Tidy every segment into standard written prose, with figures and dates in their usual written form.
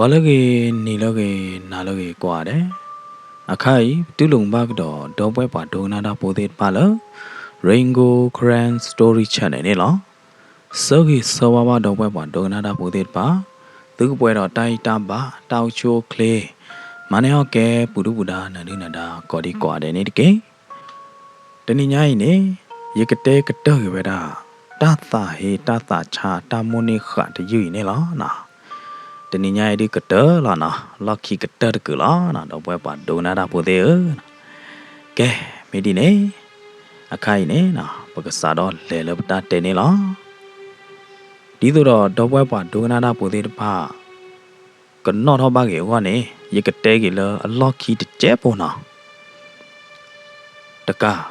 ဝါလကေနီလကေနာလကေကွာတယ်အခါဤတူလုံဘကတော့ဒေါ်ပွဲပါဒိုနာတာပိုသေးပါလ Rainbow Grand Story Channel နဲ့လောစောကြီးစောဝါဒေါ်ပွဲပါဒိုနာတာပိုသေးပါသူကပွဲတော့တိုက်တာပါတောက်ချိုကလေးမနေဟော့ကဲပူဒူပူဒါနန္ဒိနန္ဒာကော်ဒီကွာတယ်နေတကေတနိညာဤနေရေကတဲကတော့ရပဲတာတသဟေတသချာတမုန်နေခတ်ယူနေလောနာတနိညာဒီကတောလာနာလက်ခီကတောတကူလာနာတော့ပွဲပါဒိုနာတာပိုသေးကဲမီဒီနေအခိုင်နေနာပကစားတော့လဲလပတာတဲနေလောဒီတော့ပွဲပါဒိုနာတာပိုသေးတပါကနော့တော့ပါကေဟောနေရေကတဲကေလအလော့ခီတကျဲပေါ်နာတကား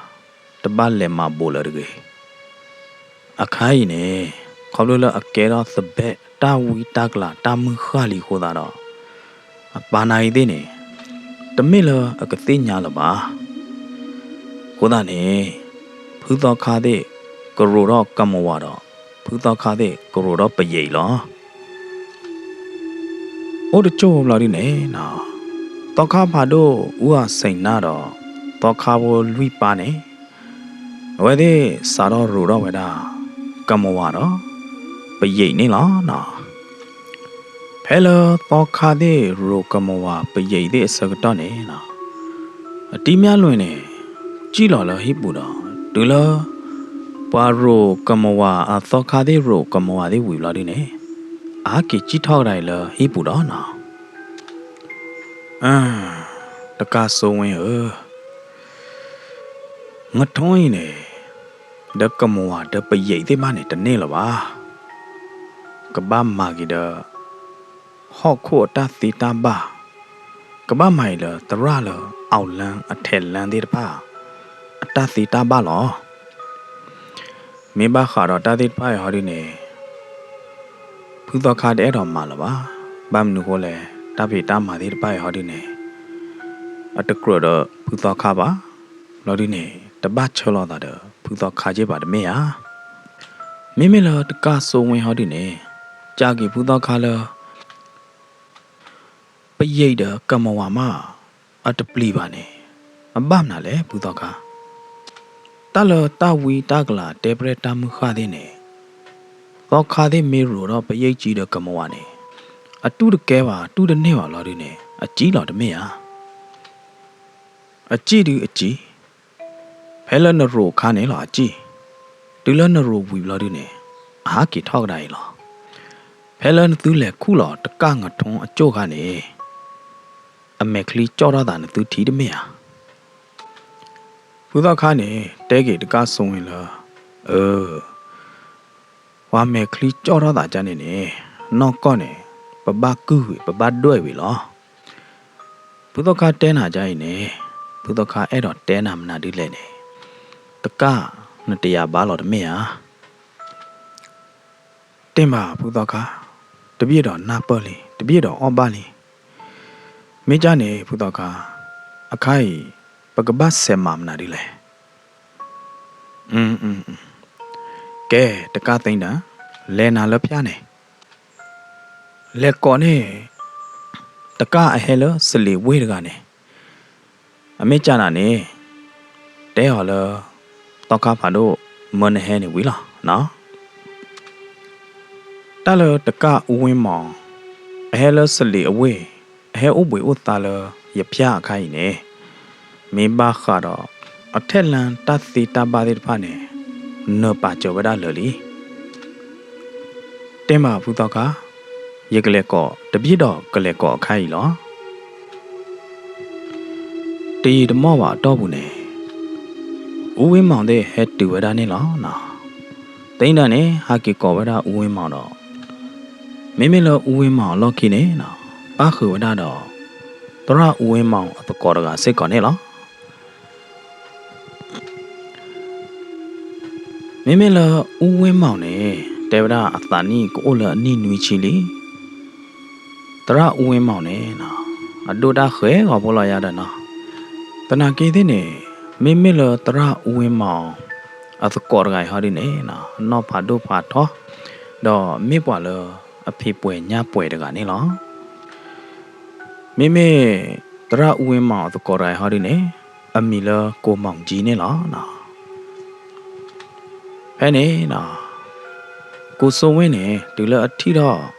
တပတ်လဲမှာပို့လာတကေအခိုင်နေခေါလို့လအကဲတော့သဘက်တာဝီတကလာတာမခါလီခိုးတာတော့ဘာနိုင်သေးနေတမစ်လအကတိညာလပါခိုးတာနေဖူတော့ခါတဲ့ကရိုတော့ကမဝတော့ဖူတော့ခါတဲ့ကရိုတော့ပရိတ်လောအိုတချို့လာဒီနေနော်တော့ခါဖာတို့ဦးဟာစိန်နာတော့တော့ခါဘလွိပါနေဝဲတဲ့စာတော့ရူတော့ဝဲတာကမဝတော့ပရိတ်နေလားနော်ဖဲလတော့ခါတဲ့ရူကမဝပရိတ်တဲ့စကတော့နေနော်အတီးများလွင်နေကြည့်လော်လဟိပူတော့ဒူလောပါရိုကမဝအတော့ခါတဲ့ရူကမဝတဲ့ဝီလာဒီနေအာကေကြည့်ထောက်တိုင်းလဟိပူတော့နော်တကားစုံဝင်ငထုံးရင်နေဒကမဝဒပရိတ်တဲ့မနဲ့တနေ့လပါကဘာမာဂီဒဟော့ခိုတာတီတာဘာကဘာမိုင်လတရလအောက်လန်းအထက်လန်းတဲ့တပါအတတီတာဘာလောမေဘခါတော့တာတီတပါရဟောဒီနေဖူတော့ခါတဲ့တော့မှာလပါဘမ်နုကိုလေတပိတာမာတဲ့တပါရဟောဒီနေအတကရတော့ဖူတော့ခါပါလော်ဒီနေတပတ်ချလောတာတော့ဖူတော့ခါကြပါတမေယာမိမိလတကဆုံဝင်ဟောဒီနေကြာကီဖူတော့ခါလပရိတ်တကမဝမအတပလီပါနေအဘမနာလေဖူတော့ခါတလတဝီတကလာတေပရတာမခါတဲ့နေတော့ခါတဲ့မေရူတော့ပရိတ်ကြီးတဲ့ကမဝနေအတူတကဲပါတူတနေပါလော်ဒီနေအကြီးလော်တမေယာအကြီးဒီအကြီးဖဲလနရိုခါနေလားအကြီးတူလနရိုဝီလာဒီနေအာကီထောက်တိုင်းလားဖဲလနသူလေခုလောတကငထုံးအကျို့ကနေအမေကလီကြောရတာနဲ့သူထီတမေဟာဖူတော့ခါနေတဲကေတကဆုံဝင်လားဝါမေကလီကြောရတာကြနေနေနော်ကောနေပပကူပပတွဲပြီလားဖူတော့ခါတဲနာကြရင်နေဖူတော့ခါအဲ့တော့တဲနာမနာဒီလဲနေတကနတရားဘာလို့တမေဟာတင်ပါဖူတော့ခါတပြည့်တော့နာပေါ်လီတပြည့်တော့အော်ပါလီမိကြနေဖူတော့ခါအခိုင်ပကပတ်ဆယ်မမနာဒီလဲကဲတကသိမ့်တာလဲနာလဖျားနေလဲကောနေတကအဟဲလစလီဝေးတကနေအမေကြနာနေတဲဟောလတော့ခါဖာတို့မနဟဲနေဝီလားနော်တလတကဦးဝင်းမောင်အဟဲလစလီအဝေးအဟဲဥပွေဥတာလရဖျားခိုင်းနေမေဘာခါတော့အထက်လန်တသီတပါတဲ့ဖာနေနပါကြောဝဒလလီတင်းမဘူးတော့ကရေကလေးကောတပြည့်တော့ကလေးကောခိုင်းလောတီဓမောပါတော့ဘူးနေဦးဝင်းမောင်တဲ့ဟက်တူဝဒနေလောနော်တိန်တန်နေဟာကီကောဝဒဦးဝင်းမောင်တော့မိမိလောဦးဝင်းမောင်လော်ခီနေနော်ပါခူဝဒတော့တရဦးဝင်းမောင်အတကောတကစိတ်ကောနေလောမိမိလောဦးဝင်းမောင်နေတေဝဒအတနီကိုလအနိနွီချီလီတရဦးဝင်းမောင်နေနော်အဒိုတာခဲကဘောလာရတဲ့နော်တနာကေတဲ့နေမိမိလတရဦးဝင်းမောင်အသကောရဂိုင်ဟာဒီနေနော်ဖာဒိုဖာထောတော့မိပွာလအဖေပွေညပွေတကနေလော妹妹，得啦，乌云毛都过来好的呢，阿米了过忙季呢啦，那，哎呢那，过所谓呢，对了阿提了，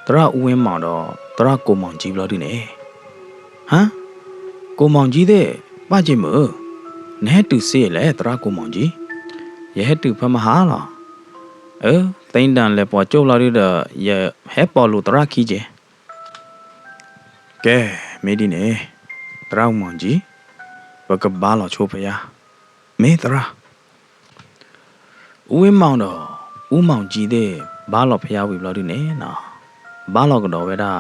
得啦乌云毛的，得啦过忙季了的呢，哈，过忙季的，巴结么？你还读些嘞？得啦过忙季，也还读怕么哈了？等等来把做了的也还暴露得啦起去。ကဲမေဒီနေတရောင်းမောင်ကြီးဘကဘာလာချိုးဖယားမေတရာဦးဝင်းမောင်တော့ဦးမောင်ကြီးတဲ့ဘာလာဖယားဝီဘလို့ဒီနေနော်ဘာလာကတော့ဝဲတာ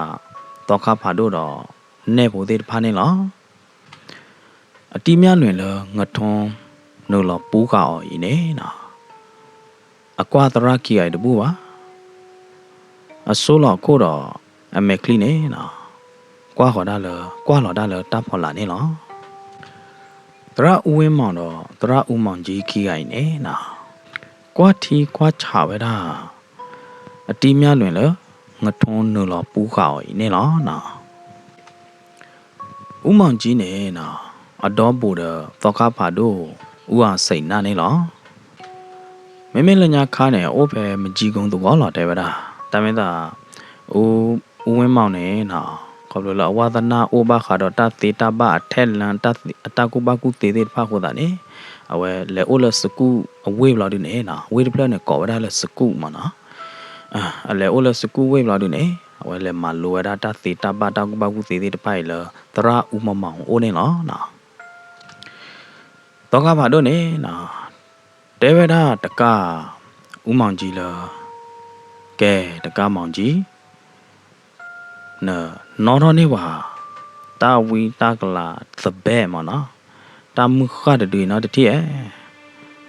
တော့ခါဖာတို့တော့နေဖို့တဲ့ဖာနေလားအတီးများလွင်လငထွန်းနိုလပူးကအော်ဤနေနော်အကွာတရာကြီးရတဘူးပါအစိုးလကိုတော့အမေကလီနေနော်ကွာဟောဒါလကွာလော်ဒါလတပ်ဖော်လာနေလောတရဦးဝင်းမောင်တော့တရဦးမောင်ကြီးခီးရိုင်နေနာကွာထီကွာချဝဲတာအတီးများလွင်လငထွန်းနူလောပူးခေါ်နေလောနာဦးမောင်ကြီးနေနာအတော်ပူတော့သောခါဖာတို့ဦးဟာစိတ်နာနေလောမင်းမင်းလညာခါနေအိုးပဲမကြီးကုန်းတော့လော်တယ်ဗလားတမင်းသားဦးဝင်းမောင်နေနာခေါ်လို့လာဝါသနာအိုဘာခါတော့တသေတဘအထက်လန်တအတကူဘကူတေတေဖာခိုတာနေအဝဲလေအိုလစကူအဝေးဘလာဒီနေနာဝေးပလနဲ့ကော်ဝဒါလစကူမနာအလေအိုလစကူဝေးဘလာဒီနေအဝဲလေမလိုဝဒါတသေတဘတကူဘကူတေတေတပိုင်လတရာဦးမမောင်အိုနေလောနာတော့ကဘာတို့နေနာတဲဝဒါတကဦးမောင်ကြီးလကဲတကမောင်ကြီးနော်တော့နေပါတာဝီတာကလာသဘဲမနော်တာမခါတူနော်တတိယ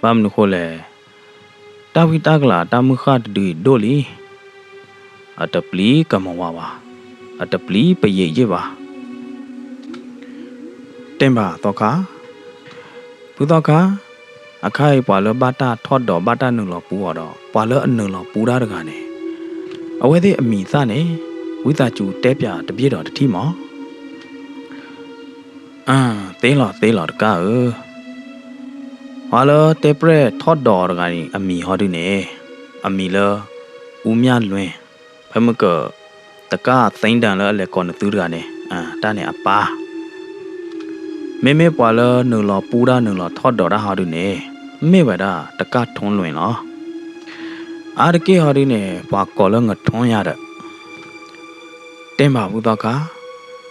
ဘာမနခိုလေတာဝီတာကလာတာမခါတူဒိုလီအတပလီကမဝပါအတပလီပရိရပါတင်ပါတော့ခါဘူးတော့ခါအခိုင်ပွာလဘတာထော့တော့ဘတာနုလပူတော့ပွာလအနုလပူတာတကနေအဝဲသေးအမိစနေဝိသကျူတဲပြတပြည့်တော်တတိမောသေးလောတကာဟာလောတေပရက်ထော့တော်တကနေအမီဟောဒီနေအမီလဦးမြလွင်ဖမကတကာသိန်းတန်လအလေကောနသူတကနေတာနေအပါမေမေပွာလနူလောပူရာနူလောထော့တော်တာဟောဒီနေမေဝဒတကာထုံးလွင်လောအာရကေဟောဒီနေပွာကောလငထုံးရတဲ့တင်ပါဘူးတော့က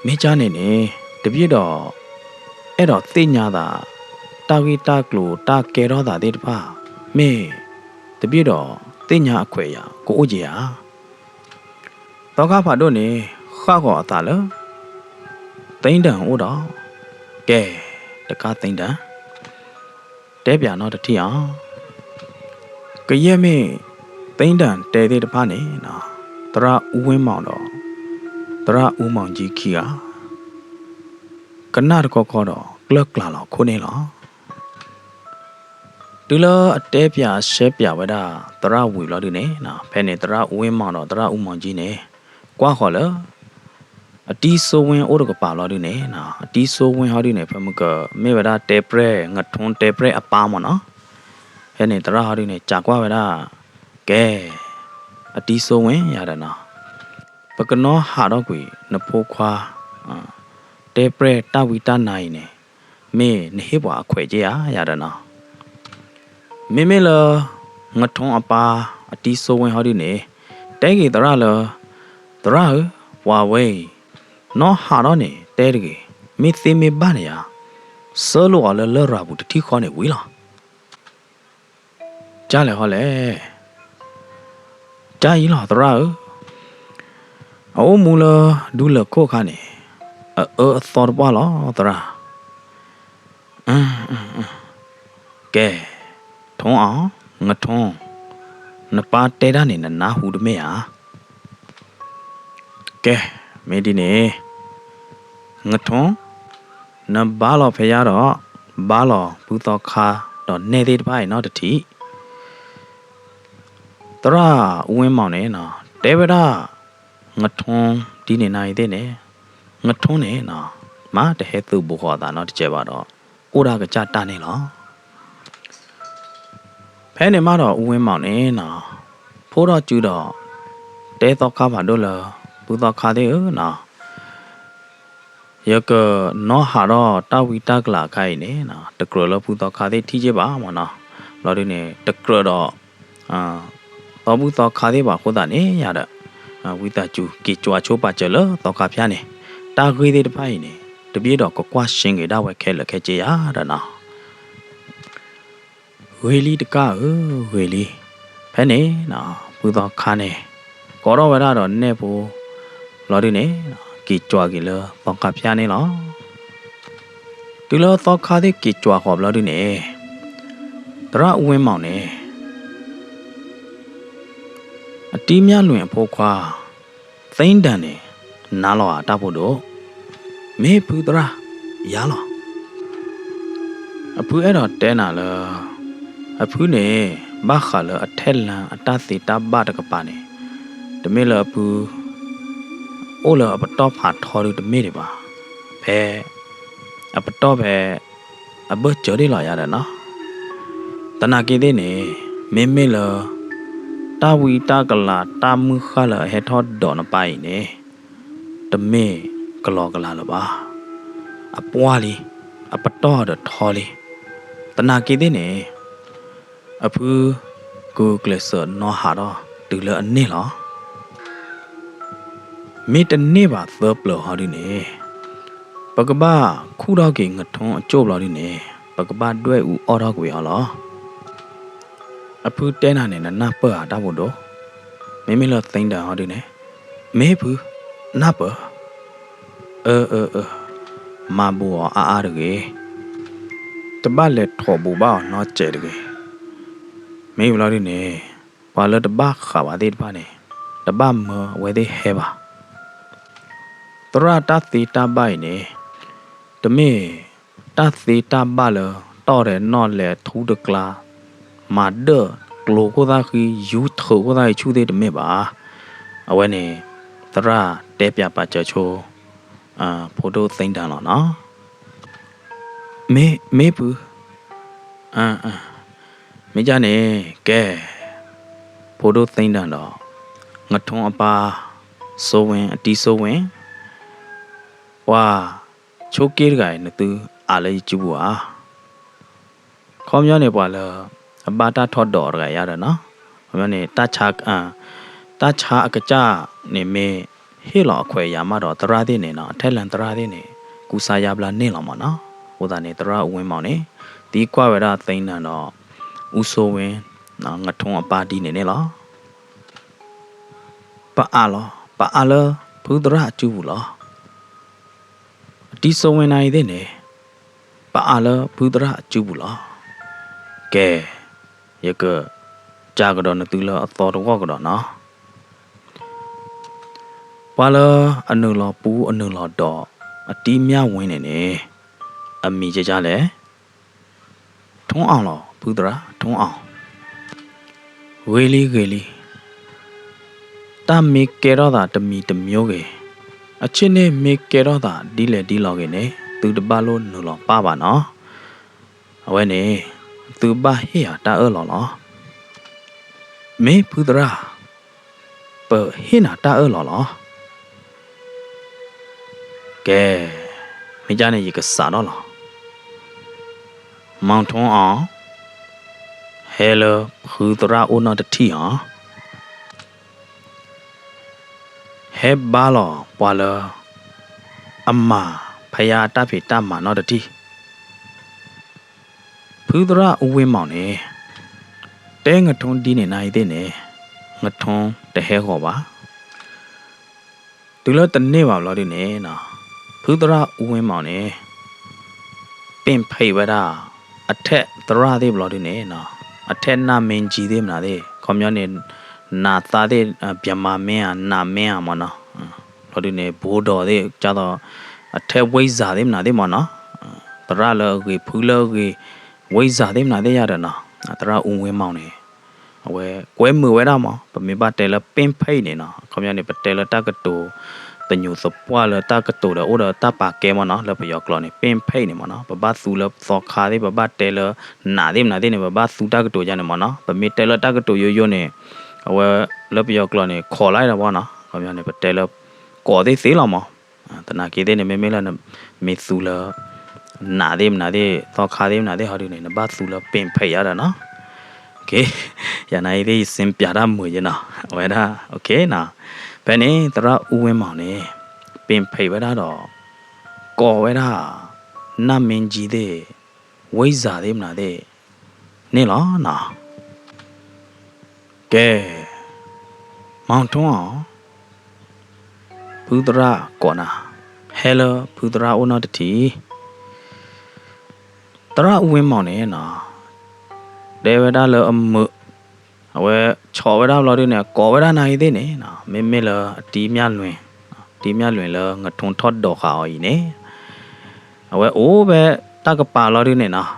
မင်းချနေနေတပြည့်တော့အဲ့တော့သိညာတာတာဝီတာကလိုတာကဲတော့တာတဲ့တဖာမေတပြည့်တော့သိညာအခွေရကိုအိုကြီးဟာတော့ကဖာတို့နေခါကောအသာလသိန်းတန်အိုးတော့ကဲတကားသိန်းတန်တဲပြန်တော့တတိအောင်ကရက်မေသိန်းတန်တဲတဲ့တဖာနေနော်တရဦးဝင်းမောင်တော့တရဦးမောင်ကြီးခီဟာကနတကောခေါ်တော့ကလကလာလောက်ခုနေလောတူလအတဲပြရှဲပြဝဒတရဝီလောဒီနေနော်ဖဲနေတရဦးဝင်းမောင်တော့တရဦးမောင်ကြီးနေကွာခေါ်လအတီးဆိုဝင်အိုးတကပါလောဒီနေနော်အတီးဆိုဝင်ဟောဒီနေဖမကမေဝဒတဲပရဲငထွန်းတဲပရဲအပါမနော်ဖဲနေတရဟောဒီနေကြာကွာဝဒကဲအတီးဆိုဝင်ရတယ်နော်ပကနောဟာတော့ကွေနဖိုးခွာတဲပရဲတဝီတနိုင်နေမေနေဟေဘွားအခွေကြီးရတယ်နော်မေမေလငထုံးအပါအတီးဆိုဝင်ဟောဒီနေတဲကြီးတရလတရဝါဝဲနော်ဟာတော့နေတဲကြီးမေသိမေဘာနေရဆောလိုအလလရဘူးတတိခေါနေဝေးလားကြားလေဟောလေကြားရင်လားတရအိုမူလာဒူလခိုခါနေသော်ပါလားတရကဲထုံးအောင်ငထုံးနပါတဲတာနေနာဟူတမေဟာကဲမေဒီနေငထုံးနဘာလောဖရတော့ဘာလောဘူးတော့ခါတော့နေသေးတပိုင်နော်တတိတရဦးဝင်းမောင်နေနော်တဲဝဒငထုံးဒီနေနိုင်တဲ့နေ ငထုံးနေနော်မာတဟဲသူဘူခေါ်တာနော်တကြပါတော့အိုရာကကြတာနေလောဖဲနေမတော့ဦးဝင်းမောင်နေနော်ဖိုးတော့ကျူတော့တဲတော့ခါပါတော့လားဘူတော့ခါသေးနော်ရကနော်ဟာတော့တာဝီတကလာခိုင်နေနော်တကရလဘူတော့ခါသေးထီးကြပါမနော်လော်ဒီနေတကရတော့တော့ဘူတော့ခါသေးပါခိုးတာနေရတဲ့ဝီတာကျူကေကြွာချိုးပါကြလောတော့ခါဖျားနေတာခွေးသေးတဖိုင်နေတပြေတော့ကွာရှင်ကေတော့ဝဲခဲလက်ခဲကြရတာနော်ဝေလီတကဝေလီဖဲနေနော်ဘူတော့ခါနေကောတော့ဝဲတော့နဲ့ဖို့လော်ဒီနေကေကြွာကေလောတော့ခါဖျားနေလောဒီလောတော့ခါသေးကေကြွာခေါ်လော်ဒီနေတရအဝင်းမောင်နေအတီးများလွင်ဖို့ခွာသိမ့်တန်နေနားလောတာဖို့တော့မေဖူတရာရလောအဖူအဲ့တော့တဲနာလောအဖူနေဘာခါလောအထက်လန်အတသီတဘတ်ကပါနေတမေလောအဖူအိုလောအပတော့ဖာထော်ရတမေတွေပါဖဲအပတော့ပဲအဘကြော်ရလာရတယ်နော်တနာကေသေးနေမေမေလောတာဝီတာကလာတာမှုခလာဟဲထော်ဒေါ်နပိုင်နေတမေကလောကလာလပါအပွားလီအပတော့တော့ထော်လီတနာကေသေးနေအဖူကူကလဆနော်ဟာတော့တူလအနေလောမေတနေပါသပလဟာဒီနေပကဘာခုတော့ကေငထုံးအကျိုးလာဒီနေပကဘာတွဲဦးအော်တော့ကိုရလောအဖူတဲနာနေနပတ်ဟာတာဖို့တော့မေမေလောသိမ့်တာဟာဒီနေမေဖူနပတ်မာဘူအားရကေတပတ်လက်ထော်ဘူပါနော်ကျဲတကေမေဘလာဒီနေဘာလတပတ်ခါပါသေးတပါနေတပတ်မဝဲသေးဟဲပါတရတသီတပိုင်နေတမေတသီတပါလတော့တယ်နော်လေထူးတကလာမာဒကလိုကိုသာခီယူထောကိုသာချူသေးတမေပါအဝဲနေတရတဲပြပါချချိုဖိုတိုသိမ့်တန်လောနော်မေပူမေကြနေကဲဖိုတိုသိမ့်တန်တော့ငထုံးအပါစိုးဝင်အတီးစိုးဝင်ဝါချိုးကေးကိုင်နသူအားလေးကျူပါခေါင်းမျိုးနေပွာလအပါတာထော့တော်ရရတယ်နော်ခေါင်းမျိုးနေတာချအကကြနေမေဟေလောအခွေရမတော့တရာသေးနေနော်အထက်လန်တရာသေးနေကူစာရပလာနေလောမနော်ဟိုတာနေတရာအဝင်းမောင်နေဒီကွာဝရသိန်းတန်တော့ဦးစိုးဝင်းနော်ငထုံးအပါတီနေနေလောပါအားလောဖူးတရာကျူဘူးလောအတီစိုးဝင်းနိုင်သေးနေပါအားလောဖူးတရာကျူဘူးလောကဲရကကြာကတော့နသူလောအတော်တော့ကတော့နော်ပါလအနုလောပူအနုလောတော့အတီးမြဝင်းနေနေအမီကြလဲထုံးအောင်လောဘူးတရာထုံးအောင်ဝေလီတမေကေရောတာတမီတမျိုးကေအချင်းနေမေကေရောတာဒီလေဒီလောကေနေသူတပါလို့နုလောပါပါနော်အဝဲနေသူပါဟေးတာလောမေဘူးတရာပဟေးနာတာလောကဲမိကြနေရကစားတော့လားမောင်ထုံးအောင်ဟဲလိုဖူတရာအိုနော်တတီဟာဟဲဘာလောပွာလအမဖယာတဖေတမနော်တတီဖူတရာအဝင်းမောင်နေတဲငထုံးဒီနေနိုင်တဲ့နေငထုံးတဟဲခေါ်ပါဒီလိုတနေ့ပါလို့ဒီနေနော်ဖူးတရာဦးဝင်းမောင်နေပင်ဖိတ်ဝရအထက်တရာသေးဘလို့ဒီနေနော်အထက်နာမင်းကြီးသေးမလားသေးခေါမျိုးနေနာသားသေးပြမမင်းနာမင်းမနော်လို့ဒီနေဘိုးတော်သေးကြတော့အထက်ဝိဇ္ဇာသေးမလားသေးမနော်တရာလောကြီးဖူးလောကြီးဝိဇ္ဇာသေးမလားသေးရတယ်နော်တရာဦးဝင်းမောင်နေအဝဲကွဲมือဝဲတော့မပမေပါတဲလပင်ဖိတ်နေနော်ခေါမျိုးနေပတဲလတကတူ ตะญูสปวาละตากะโตละโอละตาปาแกมอนะละปยอกลอนี่เป็นไผ่นี่มอนะบะบะสูละซอคาเดบะบะเตละนาเดนี่บะบะสูตากะโตจานี่มอนะบะเมเตละตากะโตโยนี่အဝဲလက်ပြောက်ကလနေခေါ်လိုက်တာပေါ့နော်။ဘာပြောနေပတဲလကော်သေးသေးလောက်မ။တနာကေတဲ့နေမဲမဲလာမေဆူလာနာသေးတော့ခါသေးနာသေးဟောဒီနေနဘဆူလာပင်ဖိတ်ရတာနော်။ Okay ရနိုင်သေးစင်ပြတာမွေရနော်။ဝဲတာ Okay နော်။ဘယ်နေတရဥဝင်းမောင်နေပင်ဖိတ်ဝဲတာတော့ကော်ဝဲတာနမင်းကြီးတဲ့ဝိဇာသေးမလားတဲ့နေလားနော်။ကဲမောင်ထွန်းအောင်ဘူးတရာကောနာဟဲလိုဘူးတရာအိုနော်တတီတရာဥဝင်းမောင်နေနော်ဒေဝဒါလောအမအဝဲချော်ဝဒါလော်ဒီနေကောဝဒါနိုင်သေးနေနော်မေမေလောအတီးမြလွင်တီးမြလွင်လောငထုံထော့တော့ခါအော်ကြီးနေအဝဲအိုးပဲတကပါလော်ဒီနေနော်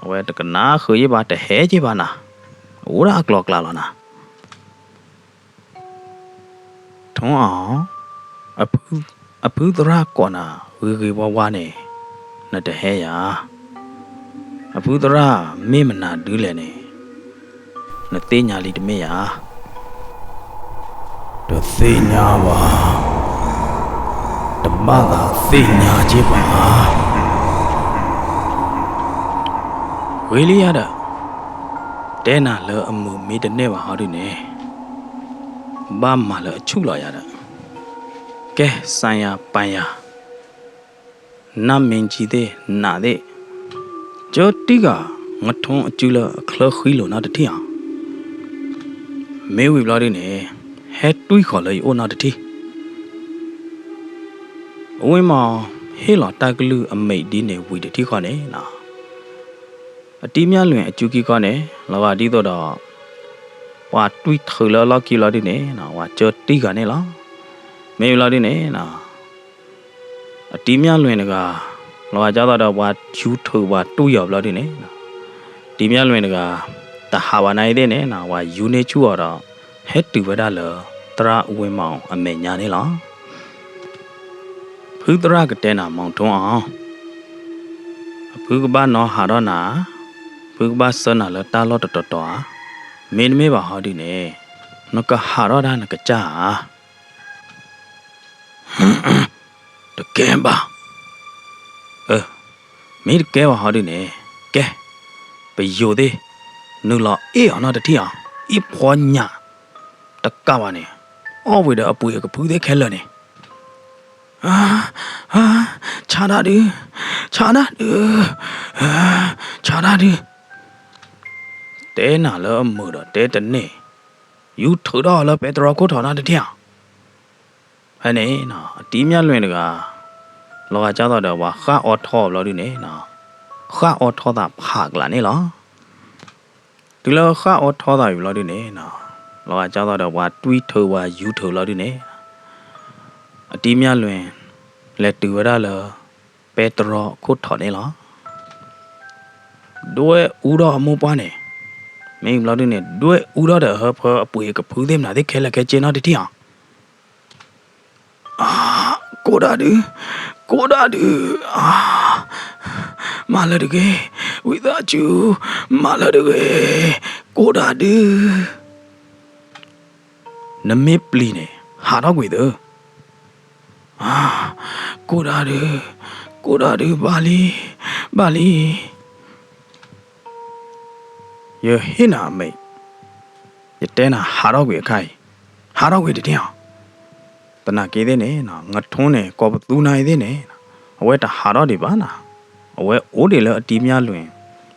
အဝဲတကနာခွေးပါတဟဲကြီးပါနာအိုးရာကလော့ကလာလောနာထုံးအောင်အဖူးတရာကောနာဝေဝဝနေနတဟဲရအဖူးတရာမေမနာဒူးလဲနေနသေးညာလီတမေရတသေးညာပါတမသာသေးညာကြီးပါဝေလီရတာတဲနာလောအမှုမေတနဲ့ပါဟောဒီနေဘာမှလည်းအချုလာရတာကဲဆိုင်ရပန်ရနမင်းကြီးတဲ့နာတဲ့ကျော်တိကငထုံးအကျူလအခလခွီးလို့နာတတိအောင်မဲဝီဘလာဒီနေဟဲတွေးခေါ်လေအိုနာတတိအဝင်းမောင်ဟေးလာတက်ကလူအမိတ်ဒီနေဝီတတိခေါ်နေနာအတီးမြလွင်အကျူကြီးခေါ်နေလောကဒီတော့ဝါတွေးထလလောက်ကီလာဒီနေနာဝါကျော်တိကနေလားမေလာဒီနေနာအတီးမြလွင်တကလောကကြတော့ဝါယူထဝါတူရောက်လာဒီနေနာတီးမြလွင်တကတဟာဝနိုင်တဲ့နေနာဝါယူနေချူတော့ဟက်တူဝဒါလတရာဥဝင်းမောင်အမေညာနေလားဖူးတရာကတဲ့နာမောင်ထုံးအောင်ဖူးကဘာနော်ဟာတော့နာဖူးကဘာစနာလတာလော့တော်မင်းမေးပါဟောဒီနေနကဟာရဒါနကကြာတကဲပါမင်းကဲပါဟောဒီနေကဲပယိုသေးနူလာအေးအောင်တော့တတိအောင်ဤဖွာညာတကပါနေအော်ဝေဒအပူရကဖူးသေးခဲလနေခြားတာဒီခြားတာဒီတဲနာလောအမှုတော့တဲတနေယူထတော့လောပဲတော်ကိုထော်နာတတိယဟဲ့နေနော်အတီးမြလွင်တကလောကကြတော့ဝါခါအော်ထောလောဒီနေနော်ခါအော်ထောတာဖာကလာနေလောဒီလောခါအော်ထောတာယူလောဒီနေနော်လောကကြတော့ဝါတွေးထဝါယူထလောဒီနေအတီးမြလွင်လက်တူရလောပဲတော်ကိုထော်နေလောဒွဲဦးတော့အမှုပွားနေမင်းလာတဲ့နဲ့တွေ့ဦးရတဲ့ဟဖအပွေကဖူးသေးမလားတဲ့ခဲလက်ကကျင်းတော့တတိယကိုဒါဒီမာလာတကေဝိသာချူမာလာတကေကိုဒါဒီနမေပလီနေဟာတော့ကွေတော့ကိုဒါဒီဘာလီယဟိနာမေယတဲနာဟာတော့ကွေခိုင်ဟာတော့ကွေတည်းအောင်တနာကေးတဲ့နေနော်ငထုံးနေကောပသူနိုင်တဲ့နေအဝဲတဟာတော့ဒီပါနာအဝဲအိုးတယ်လအတီးများလွင်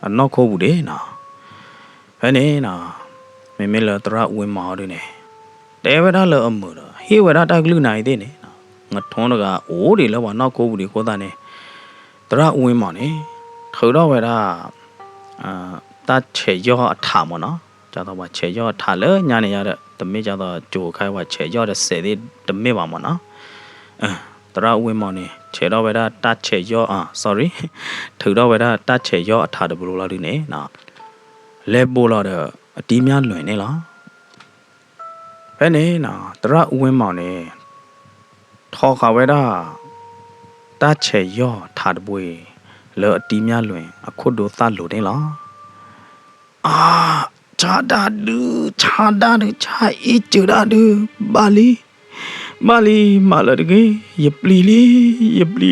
အနောက်ခိုးဘူးတဲ့နော်ဟဲ့နေနော်မေမေလတရဝင်းမော်တဲ့နေတဲဝဒလအမှုတော့ဟေဝဒတကလူနိုင်တဲ့နေနော်ငထုံးတကအိုးတယ်လဘာနောက်ခိုးဘူးဒီခိုးတာနေတရဝင်းမော်နေထောတော့ဝဲတာတချေရောအထာမနော်ကြတော့ဝချေရောအထာလေညာနေရတဲ့တမေကြတော့ဂျိုခိုင်းဝချေရောတဲ့ဆယ်သေးတမေပါမနော်တရဝင်းမော်နေချေတော့ဝဲတာတချေရောsorry ထောတော့ဝဲတာတချေရောအထာတဘလို့လာဒီနေနော်လဲပို့လာတဲ့အတီးများလွင်နေလားဘယ်နေနော်တရဝင်းမော်နေထ ထော်ခါဝဲတာတာချေယောထာတပွေလောအတီးများလွင်အခုတို့သလိုတယ်လားအာချာဒါဒူချာဒါဒူချာအီချူဒါဒူဘာလီမာလာတကေယပလီ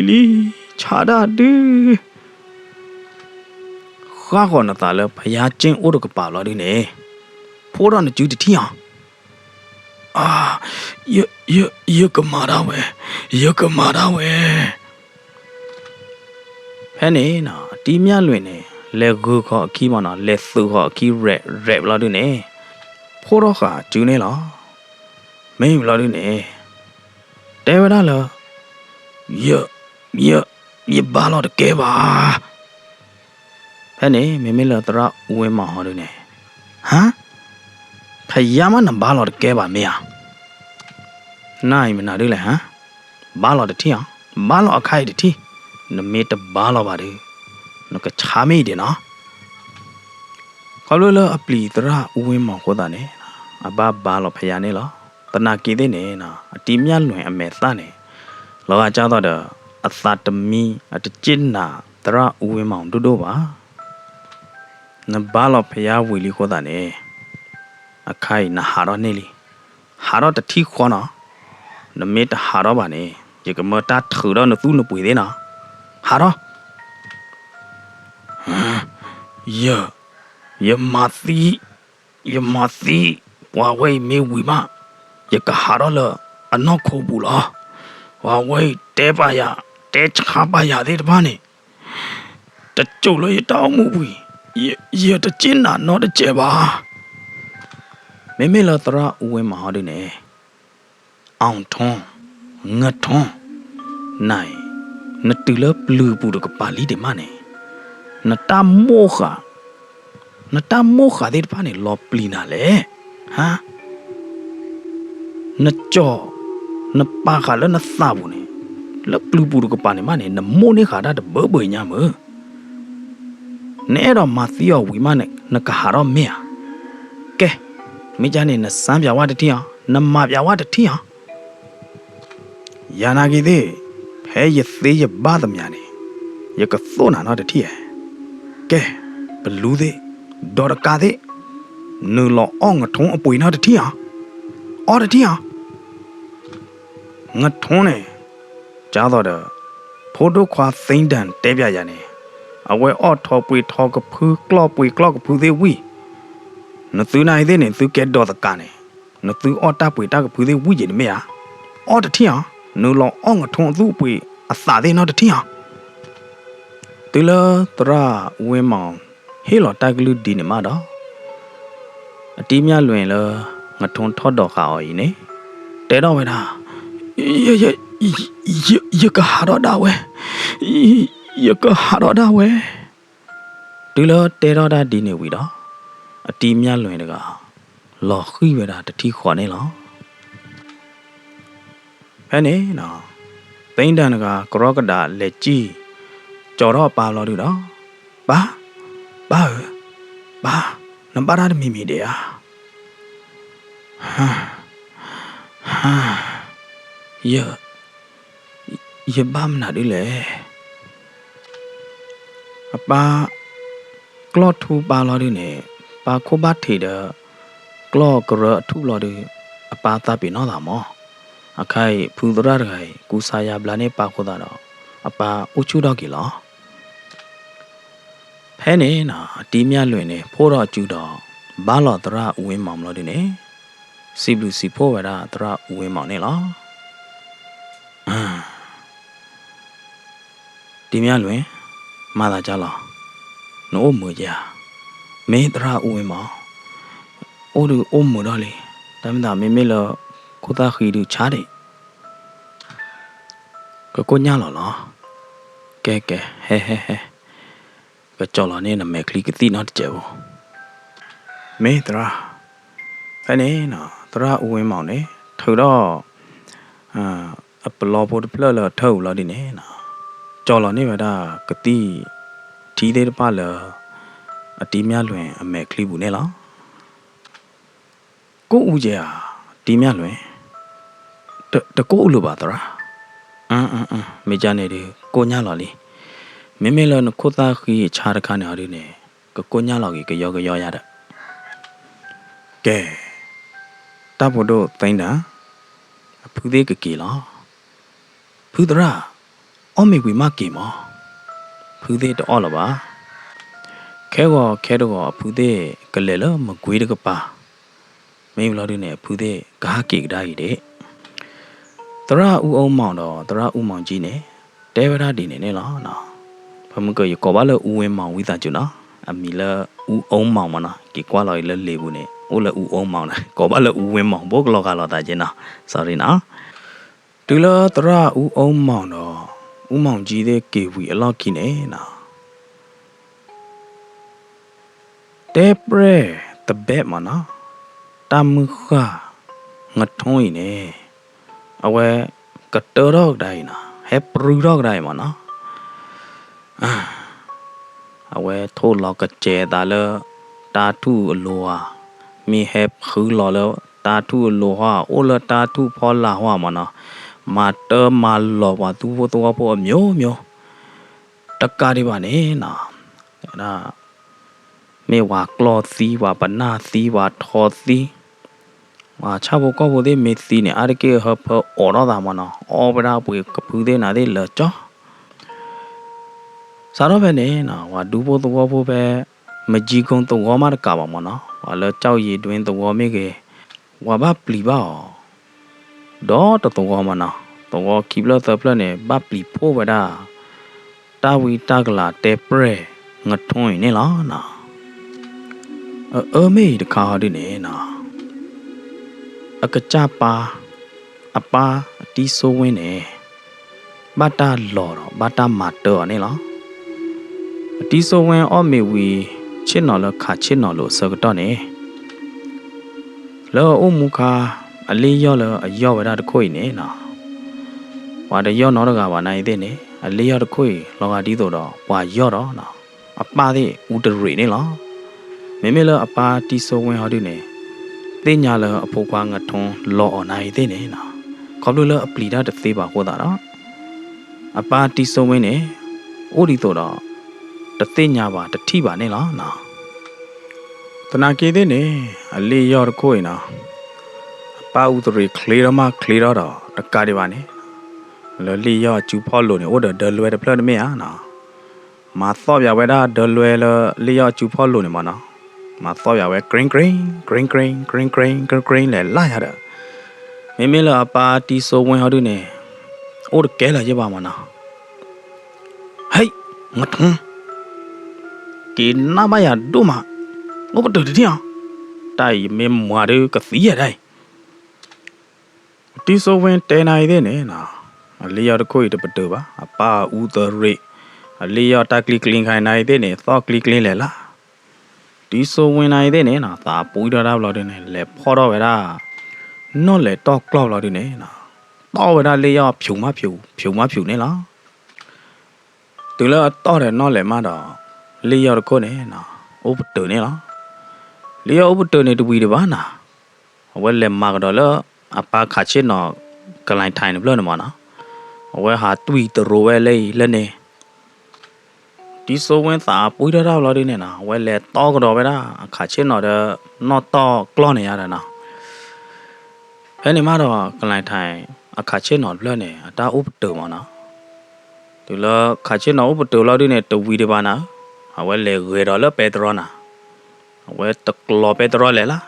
လီချာဒါဒူခါခေါနတာလဖယားချင်းအိုးတကပါလာဒီနေဖိုးတော့နကျူးတတိယအာယကမာရာဝဲဖဲနေနော်တီးမြလွင်နေလေဂူခေါ်ခီမနော်လေဆူခေါ်ခီရက်လာဒီနေဖိုးတော့ခါကျူးနေလားမင်းလာဒီနေတဲဝဒါလားယဘာလို့တကယ်ပါဖဲနေမေလာတရဝဲမဟောဒီနေဟမ်ဖယားမနဘာလို့တကယ်ပါမေယာနိုင်မနာဒီလေဟမ်ဘာလို့တတိယဘာလို့အခိုက်တတိနမေတဘာလို့ပါဒီနကချာမေဒီနော်ခေါ်လို့လအပလီတရဥဝင်းမောင်ခေါ်တာနေအဘဘာလို့ဖယားနေလောတနာကီတဲ့နေနော်အတီမြလွင်အမေသနေလောကကြတော့အသတမီအတကျင်းနာတရဥဝင်းမောင်တို့ပါနဘာလို့ဖယားဝီလီခေါ်တာနေအခိုင်နဟာရောနေလီဟာရောတတိခေါ်နော်နမေတဟာရောပါနေဒီကမတာထူတော့နသူနပွေသေးနော်ဟာရောယမစီဝါဝဲမေဝီမယကဟာရောလအနောက်ခုဘူးလားဝါဝဲတဲပါရတဲချခပါရတဲ့တပါနေတကျုပ်လို့ရတောင်းမှုဘူးရတကျင်းနာတော့တကျဲပါမေလာတရဦးဝဲမဟာဒီနေအောင်ထွန်းငတ်ထွန်းနိုင်နတူလပလူပူတကပါလီဒီမနေနတမောခတဲ့ပါနေလောပလီနာလေဟာနကြောနပါခလနသဘူးနေလပလူပူတကပါနေမနေနမိုးနေခါတာတဘဘညာမနေတော့မသီယောဝီမနဲ့နကဟာရောမေကဲမိကြနေနစမ်းပြဝတတိယနမပြဝတတိယယာနာကြီးသေးဖဲရသေးရဘာသမ ्या နေရကသောနာတော့တတိယကဲဘလူးသေးဒေါ်ရကာသေးနူလောအောင်ငထုံးအပွေနာတတိယအော်တတိယငထုံးနေကြားတော့ဖိုးတို့ခွာသိမ့်တန်တဲပြရနေအဝဲအော့ထော်ပွေထော်ကဖူးကလော့ပွေကလော့ကဖူးသေးဝီနသူနိုင်သေးနေသူကဲတော့တကနေနသူအော်တာပွေတာကဖူးသေးဝီကြီးနေမရအော်တတိယနူလောအောင်ငထုံးသူ့ပွေအစာသေးနော်တတိယတူလာတရဝင်းမောင်ဟေးလောတိုက်ကလူဒီနေမှာတော့အတီးမြလွင်လငထုံထော့တော့ခါအော်ကြီးနေတဲတော့ဝဲတာယကဟာတော့ဒါဝဲတူလာတဲတော့ဒါဒီနေဝီတော့အတီးမြလွင်တကလော်ခိဝဲတာတတိခေါ်နေလောဖဲနေနော်သိန်းတန်ကကရောကဒါလက်ကြီးကြော်တော့ပါလို့တော့ဘာနံပါတ်ရမီမီတဲ့ဟာယဘာမနာဒီလေအပါကလော့ထူပါလို့ဒီနေပါခိုးပါထေတဲ့ကလော့ကရထူလို့ဒီအပါသားပြီနော်ဒါမောအခိုင်ဖူဒရရခိုင်ကူစာရဗလာနေပါခိုးတာတော့အပါအချူတော့ကြီးလားဖဲနေနော်တီးမြလွင်နေဖိုးတော့ကျူတော့ဘာလို့တရဥဝင်းမောင်လို့ဒီနေစီဘလူစီဖိုးဝရတရဥဝင်းမောင်နေလားတီးမြလွင်မာသာကြလားနို့မွေကြမင်းတရဥဝင်းမောင်အိုးအိုးမတော့လေတမ်းတာမေမေလို့ကိုသားခီတူချားတယ်ကိုညလောလားကဲဟဲကကြော်လာနေနမဲကလီကတိနော်တကြဘူးမေတရာဖဲနေနော်တရာဦးဝင်းမောင်နေထူတော့အပလောပေါ်ပလလထောက်လာဒီနေနော်ကြော်လာနေပါတာကတိဒီသေးတပါလအတီးမြလွင်အမဲကလီဘူးနေလားကိုဦးကြီးဟာတီးမြလွင်တကိုဦးလိုပါတရာ မေကြနေတယ်ကိုညာလော်လီမေမေလော်နခိုတာခီချာရခါနေရနေကိုညာလော်ကြီးကြောရတဲ့ကဲတဘတို့သိန်းတာဖူသေးကီလောဖူဒရာအော်မေဝီမကီမောဖူသေးတော့လောပါခဲတော့ဖူသေးကလေလမကွေးတကပါမင်းလော်ဒီနေဖူသေးကားကီကဒါကြီးတဲ့တရဦးအောင်မောင်တော့တရဦးမောင်ကြီးနေတဲဝရဒီနေလောနော်ဖမကရကောပါလဦးဝင်းမောင်ဝိသကျွနော်အမီလဦးအောင်မောင်မနော်ဒီကွာလော်လေလေဘူးနေဦးလဦးအောင်မောင်လားကောပါလဦးဝင်းမောင်ဘုတ်လောကလောတာချင်းနော် sorry နော်တူလတရဦးအောင်မောင်တော့ဦးမောင်ကြီးတဲ့ကေဝီအလောက်ခိနေနော်တဲပရဲတဘက်မနော်တမခငထုံးနေအဝဲကတော်တော့တိုင်းနော်ဟဲပရူတော့တိုင်းမနော်အဝဲထိုးလောက်ကကျဲတာလတာထုအလိုဟာมีเฮปคือหล่อแล้วตาทุโลหะโอละตาทุพอละหะมานะมาเตอมาหล่อว่าตัวพอမျိုးตะกาดิบาနေนะนะမေဝါကလောစီဝါပနာစီဝါထောစီဝါချဘောကောဘောတဲ့မေစီနေအရကေဟဖအော်တော့တာမနော်အော်ပရာပွေကပူတဲ့နာတဲ့လောချောစားတော့ပဲနေနော်ဝါဒူဘောတော့ဘောပဲမကြီးကုန်းတော့မရကပါမနော်ဝါလောကြောက်ရည်တွင်တော့မေကေဝါဘပလီပါဒေါ်တော့မနော်တော့ခိဘလသပလနဲ့ဘပလီဖိုးဝဒါတာဝီတာကလာတဲပရဲငထွန်းနေလားနော်မေတခါဒီနေနော်အကကြပါအပါအတီးဆိုးဝင်းနေဘတာလော်တော့ဘတာမတော်နေလားအတီးဆိုးဝင်းအော်မေဝီချစ်နော်လခါချစ်နော်လို့စကတော့နေလောအုံမူခါအလေးရောလအရောဝရတခွိနေနော်ဝါတရောနော်တကပါနိုင်တဲ့နေအလေးရောတခွိလောကတီးတော့ဝါရောတော့နော်အပါတဲ့ဦးတရီနေလားမေမေလအပါတီဆိုဝင်ဟောဒီနေသိညာလအဖိုးကွာငထုံးလော်နိုင်တဲ့နေနော်ခေါပလူလအပလီဒါတသေးပါဟောတာနော်အပါတီဆိုဝင်နေအိုဒီတော့တသိညာပါတတိပါနေလားနော်တနာကေတဲ့နေအလေးရောတခွေနော်အပါဦးတရီခလီရမခလီရတော့တကားဒီပါနေလလီရောကျူဖော်လို့နေအိုဒလွယ်တဖလတ်မေဟာနော်မာသော့ပြဝဲတာဒလွယ်လလီရောကျူဖော်လို့နေမနော်มาต่อยาเว้ green เลยล่ายาดမေလာပါတီဆိုဝင်ဟောဒုနေအိုးကဲလာရပါမနာဟိုက်ငတ်ကေနာမယာဒုမငုတ်တူတီအောင်တိုင်မေမွာရကစီရတိုင်းတီဆိုဝင်တဲနိုင်တဲ့နေနော်အလီယာတခွေတပတူပါအပါဦးသရိအလီယာတကလီကလင်ခိုင်နိုင်တဲ့နေသောကလီကလင်လေလားဒီဆိုဝင်နိုင်တဲ့နေနော်သာပူရတာဘလို့တဲ့နေလေဖော်တော့ဝဲတာနော်လေတော့ကလောက်လို့တဲ့နေနော်တော့ဝဲတာလေးရဖြုံမဖြူနေလားဒီလောတော့တယ်နော်လေမတော့လေးရခုနေနော်ဥပတူနေလားလေးရဥပတူနေတူပြီးတပါနာဝဲလေမကတော့လောအပါခါချစ်နော်ကလိုင်းထိုင်ဘလို့နေမနော်ဝဲဟာတွီတရိုဝဲလေးလက်နေဒီဆိုဝင်သာပူရတာလို့တဲ့နေနော်ဝဲလေတော့ကတော့ပဲလားခါချစ်နော်တော့နော်တော့ကလော့နေရတာနော်အဲ့ဒီမှာတော့ကလိုင်းထိုင်အခါချင်းနော်လွတ်နေအတာဥပတူမနော်ဒီလောခါချင်းနော်ဥပတူလို့ဒီနေတဝီဒီပါနာအဝဲလေရေတော်လပက်ထရောနာအဝဲတကလောပက်ထရောလေလား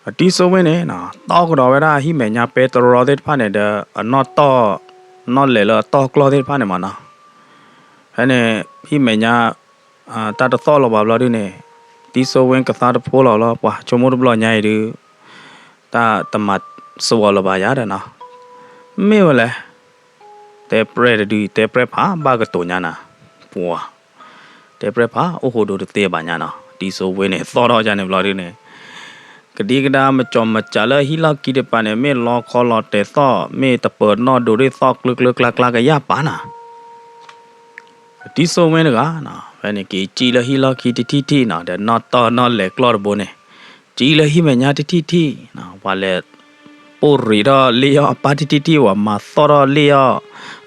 အတီဆိုဝင်နေနော်တောက်ကတော့ဝဲတာဟိမေညာပက်ထရောတဲ့ဖာနေတဲ့အနော်တော့နော်လေလောတော့ကလောတဲ့ဖာနေမနော်အဲ့နေဟိမေညာတာတော့လောပါလို့ဒီနေတီဆိုဝင်ကစားတဖိုးလောပွာချုံမိုးဘလောညာရီတာတမတ်စောလဘာရတယ်နော်မေဝလဲတဲပရက်ဒီတဲပရက်ဖာဘာကတိုညာနာပွာတဲပရက်ဖာအိုဟိုဒိုတေဘာညာနော်တီဆိုဝင်နေသောတော့ကြနေဘလော်ဒီနေကတိကဒါမကြုံမကြလဲဟီလာကီတပနေမေလောခေါ်လော်တဲသောမေတပနော်ဒိုရီသောကလကလကရပါနာတီဆိုဝင်ကနော်ဘယ်နေကီကြည်လဟီလာကီတီနော်တဲ့နော်တော့နော်လေကလော်ဘိုနေကြည်လဟိမညာတီနော်ဘာလဲ ပိုရီတော့လျောပါတီတီဝမှာသော်တော့လျော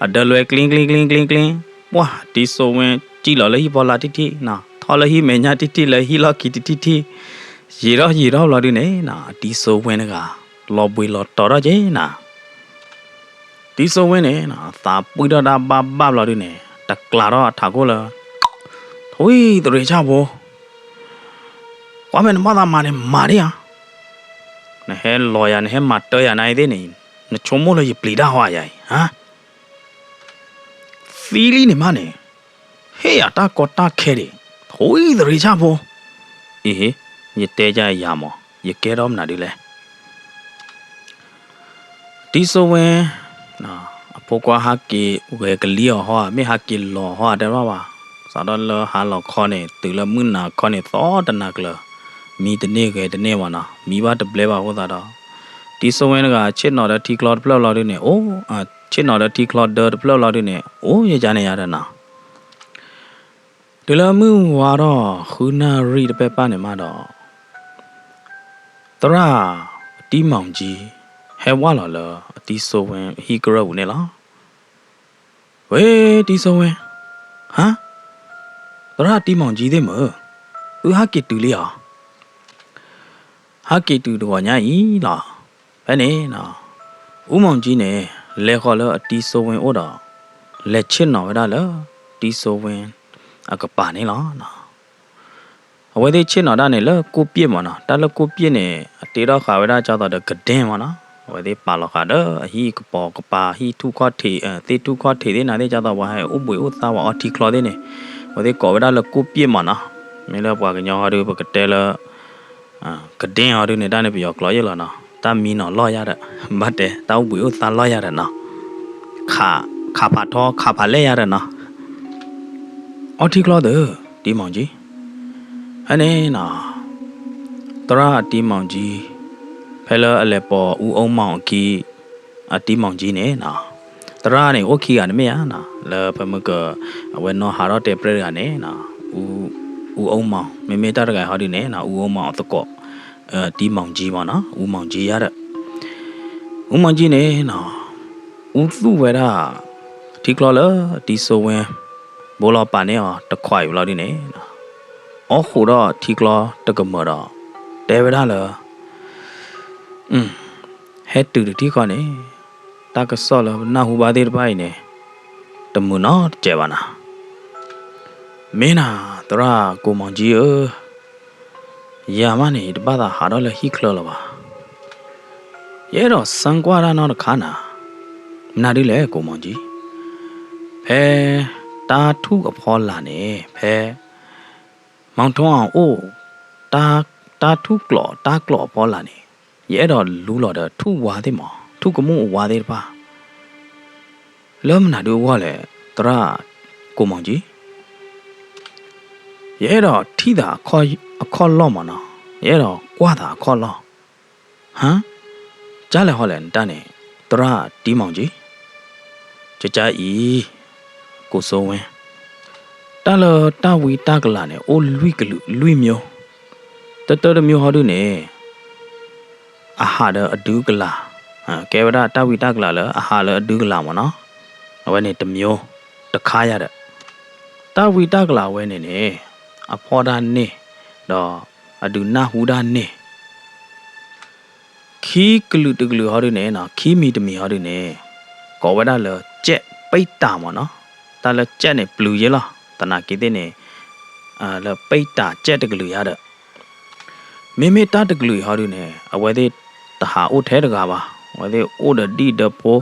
အဒလွယ်ကလင်းကလင်းကလင်းကလင်းကလင်းဝါဒီဆိုဝင်ကြည်လော်လေဘောလာတီတီနာထော်လေဟိမေညာတီတီလေဟီလော်ကီတီတီတီရေတော့လော်ဒီနေနာဒီဆိုဝင်ကလော်ပွေလော်တော်တော့ကျင်းနာဒီဆိုဝင်နေနာသာပွေတော့တာပလော်ဒီနေတကလာတော့ထာကိုလာထွေးတရေချဘောကွာမန်မသာမာနေမာရီယာนะเฮลอยนะเฮมาเตยนะไอ้เด้นี่นะชมโมเลยปลีดาฮวาใหญ่ฮะฟีลี่นี่มาเนี่ยเฮียตากอตาแค่ดิโถยตริชาโบเอ๊ะยเตจายามอยแกรอมนาดิแลดิโซเวนะพวกว่าฮักกีเวกลีฮอไม่ฮักกีลอฮอแต่ว่าสาดลหาลอคอเนี่ยตื่นละมื้อนาคอเนี่ยซอตนักเลยมีแต่เนี่ยแกแต่เนี่ยวะนะมีบ้าแต่เปล่าหัวตาดอที่สมัยนั้นก็เช่นนอร์ที่คลอดเปล่าเราด้วยเนี่ยโอ้เช่นนอร์ที่คลอดเดิร์เปล่าเราด้วยเนี่ยโอ้ยจานเนี่ยอะไรนะเดี๋ยวมือว่าดอคืนน่ารีดไปป้าเนี่ยมาดอตราที่มังจีเฮว่าเราเลยที่สมัยฮีกรูเนี่ยล่ะเว้ยที่สมัยฮะตราที่มังจีได้มั้ยฮักกิตุลีอ่ะဟာကီတူတော့ညာဤလားဘယ်နေနော်ဦးမောင်ကြီးနဲ့လဲခေါ်လို့အတီးဆိုဝင်ဩတော့လက်ချစ်နော်ရလားတီးဆိုဝင်အကပါနေလားနော်အဝဲသေးချစ်နော်ဒါနဲ့လဲကိုပြစ်မနော်ဒါလဲကိုပြစ်နဲ့အတေတော့ခါဝဲတာကြောက်တော့ကဒင်းမနော်အဝဲသေးပါတော့ခါတော့အဟီကပေါ်ကပါဟီထုခေါ်ထေတေထုခေါ်ထေတဲ့နာတဲ့ကြောက်တော့ဝဟဲဥပွေဥသားဝအတီခလော်တဲ့နဲ့ဝဲသေးကောဝဲတာလဲကိုပြစ်မနော်မင်းလဲပွားကညောဟာတို့ကတဲလဲကဒင်းဟာတို့နေတာနဲ့ပြောကလော်ရလာနော်တာမီနော်လော်ရတဲ့မတ်တဲ့တောက်ပွေဥသားလော်ရတဲ့နော်ခါဖာတော့ခါဖာလဲရတဲ့နော်အော်တီကလော်တဲ့ဒီမောင်ကြီးအနေနော်တရာတီမောင်ကြီးဖဲလအလဲပေါ်ဦးအောင်မောင်ကီအတီမောင်ကြီးနဲ့နော်တရာနဲ့โอเคကနေမရနော်လဲဖမကအဝဲနော်ဟာတော့တဲ့ပြရကနေနော်ဦးအောင်မောင်မေတရကဟာဒီနဲ့နော်ဦးအောင်မောင်အတကောတီမောင်ကြီးပါနော်ဦးမောင်ကြီးရတဲ့ဦးမောင်ကြီးနဲ့နော်ဦးသူ့ဝဲတာဒီကလော်လတီဆိုဝင်ဘောလပါနေတခွိုင်လောက်ဒီနဲ့နော်အော်ခိုတော့ဒီကလော်တကမတော့တဲဝဲတာလဟဲ့တူဒီခေါနေတကဆော်လနာဟူပါသေးတပိုင်းနေတမနော်ကျဲပါနာမင်းနာတရာကိုမောင်ကြီးရာမနေတပတ်သာဟာတော့လေဟိခလောလပါရဲတော့စံကွာရနောက်တခါနာနာဒီလေကိုမောင်ကြီးဖဲတာထုအဖောလာနေဖဲမောင်ထွန်းအောင်အိုးတာထုကလောတာကလောဖောလာနေရဲတော့လူလော်တော့ထုဝါသေးမောထုကမှုဝါသေးတပါလောမနာတို့ဝါလေတရာကိုမောင်ကြီးရဲတော့ထိတာအခေါ်လော့မနော်ရဲတော့ကွာတာအခေါ်လော့ဟမ်ကြားလေဟောလဲတန်းနေတရာတီးမောင်ကြီးကြကြဤကိုစိုးဝင်းတလတဝီတကလာနဲ့အိုလွိကလူလွိမျိုးတမျိုးဟောတို့နေအဟာဒအဒူကလာကဲဝဒတဝီတကလာလအဟာလအဒူကလာမနော်အဝဲနေတမျိုးတခါရတဲ့တဝီတကလာဝဲနေနေအဖော်ဒါနေတော့အဒူနာဟူဒါနေခီကလူတကလူဟောတို့နေနော်ခီမီတမီဟောတို့နေကောဝဒလကျက်ပိတ်တာမနော်တလကျက်နေဘလူးရလားတနာကိတဲ့နေလပိတ်တာကျက်တကလူရတဲ့မေတာတကလူဟောတို့နေအဝဲသေးတဟာအိုထဲတကားပါဝဲသေးအိုဒဒီဒပို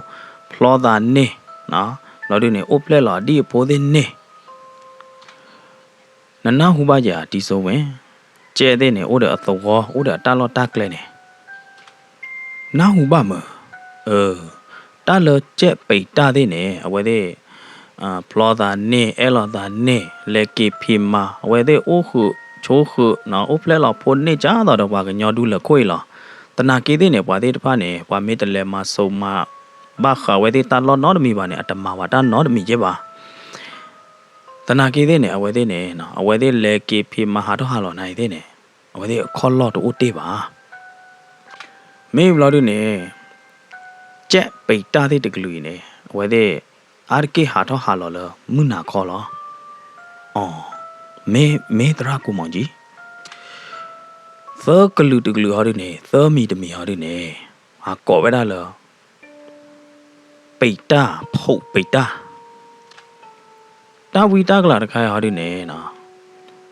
ဖလောဒါနေနော်လော်တို့နေအိုပလက်လာဒီပိုသေးနေနဟူပါကြတီဆိုဝင်ကျဲတဲ့နေအိုဒအသောအိုဒတာလောတာကလဲနေနာဟူပါမတာလောကျက်ပိတ်တာတဲ့နေအဝဲသေးဖလောဒါနေအဲလောဒါနေလေကီဖီမာအဝဲသေးအိုခုချိုးခုနော်အိုပလက်လာဖိုနေကြတော့ဘာကညောဒူလခွေလားတနာကေတဲ့နေပွားသေးတဖာနေပွားမေတလဲမဆုံမဘာခဝဲသေးတာလောနော်မီပါနေအတမဝတာနော်မီကျပါတနာကေတဲ့နေအဝဲသေးနေနော်အဝဲသေးလေကေဖီမာဟာတော့ဟာလောနိုင်တဲ့နေအဝဲသေးခေါ်လော့တူတေးပါမေဘလာတို့နေ jet ပိတ်တာတဲ့တကလူနေဝဲတဲ့အာကေဟာတော့ဟာလော်လမုနာခေါ်လောအော်မေတရာကိုမောင်ကြီးသောကလူတကလူဟာဒီနေသောမီတမီဟာဒီနေဟာကော်ဝဲတာလောပိတ်တာဖုတ်ပိတ်တာတာဝီတာကလာတခိုင်ဟာဒီနေနော်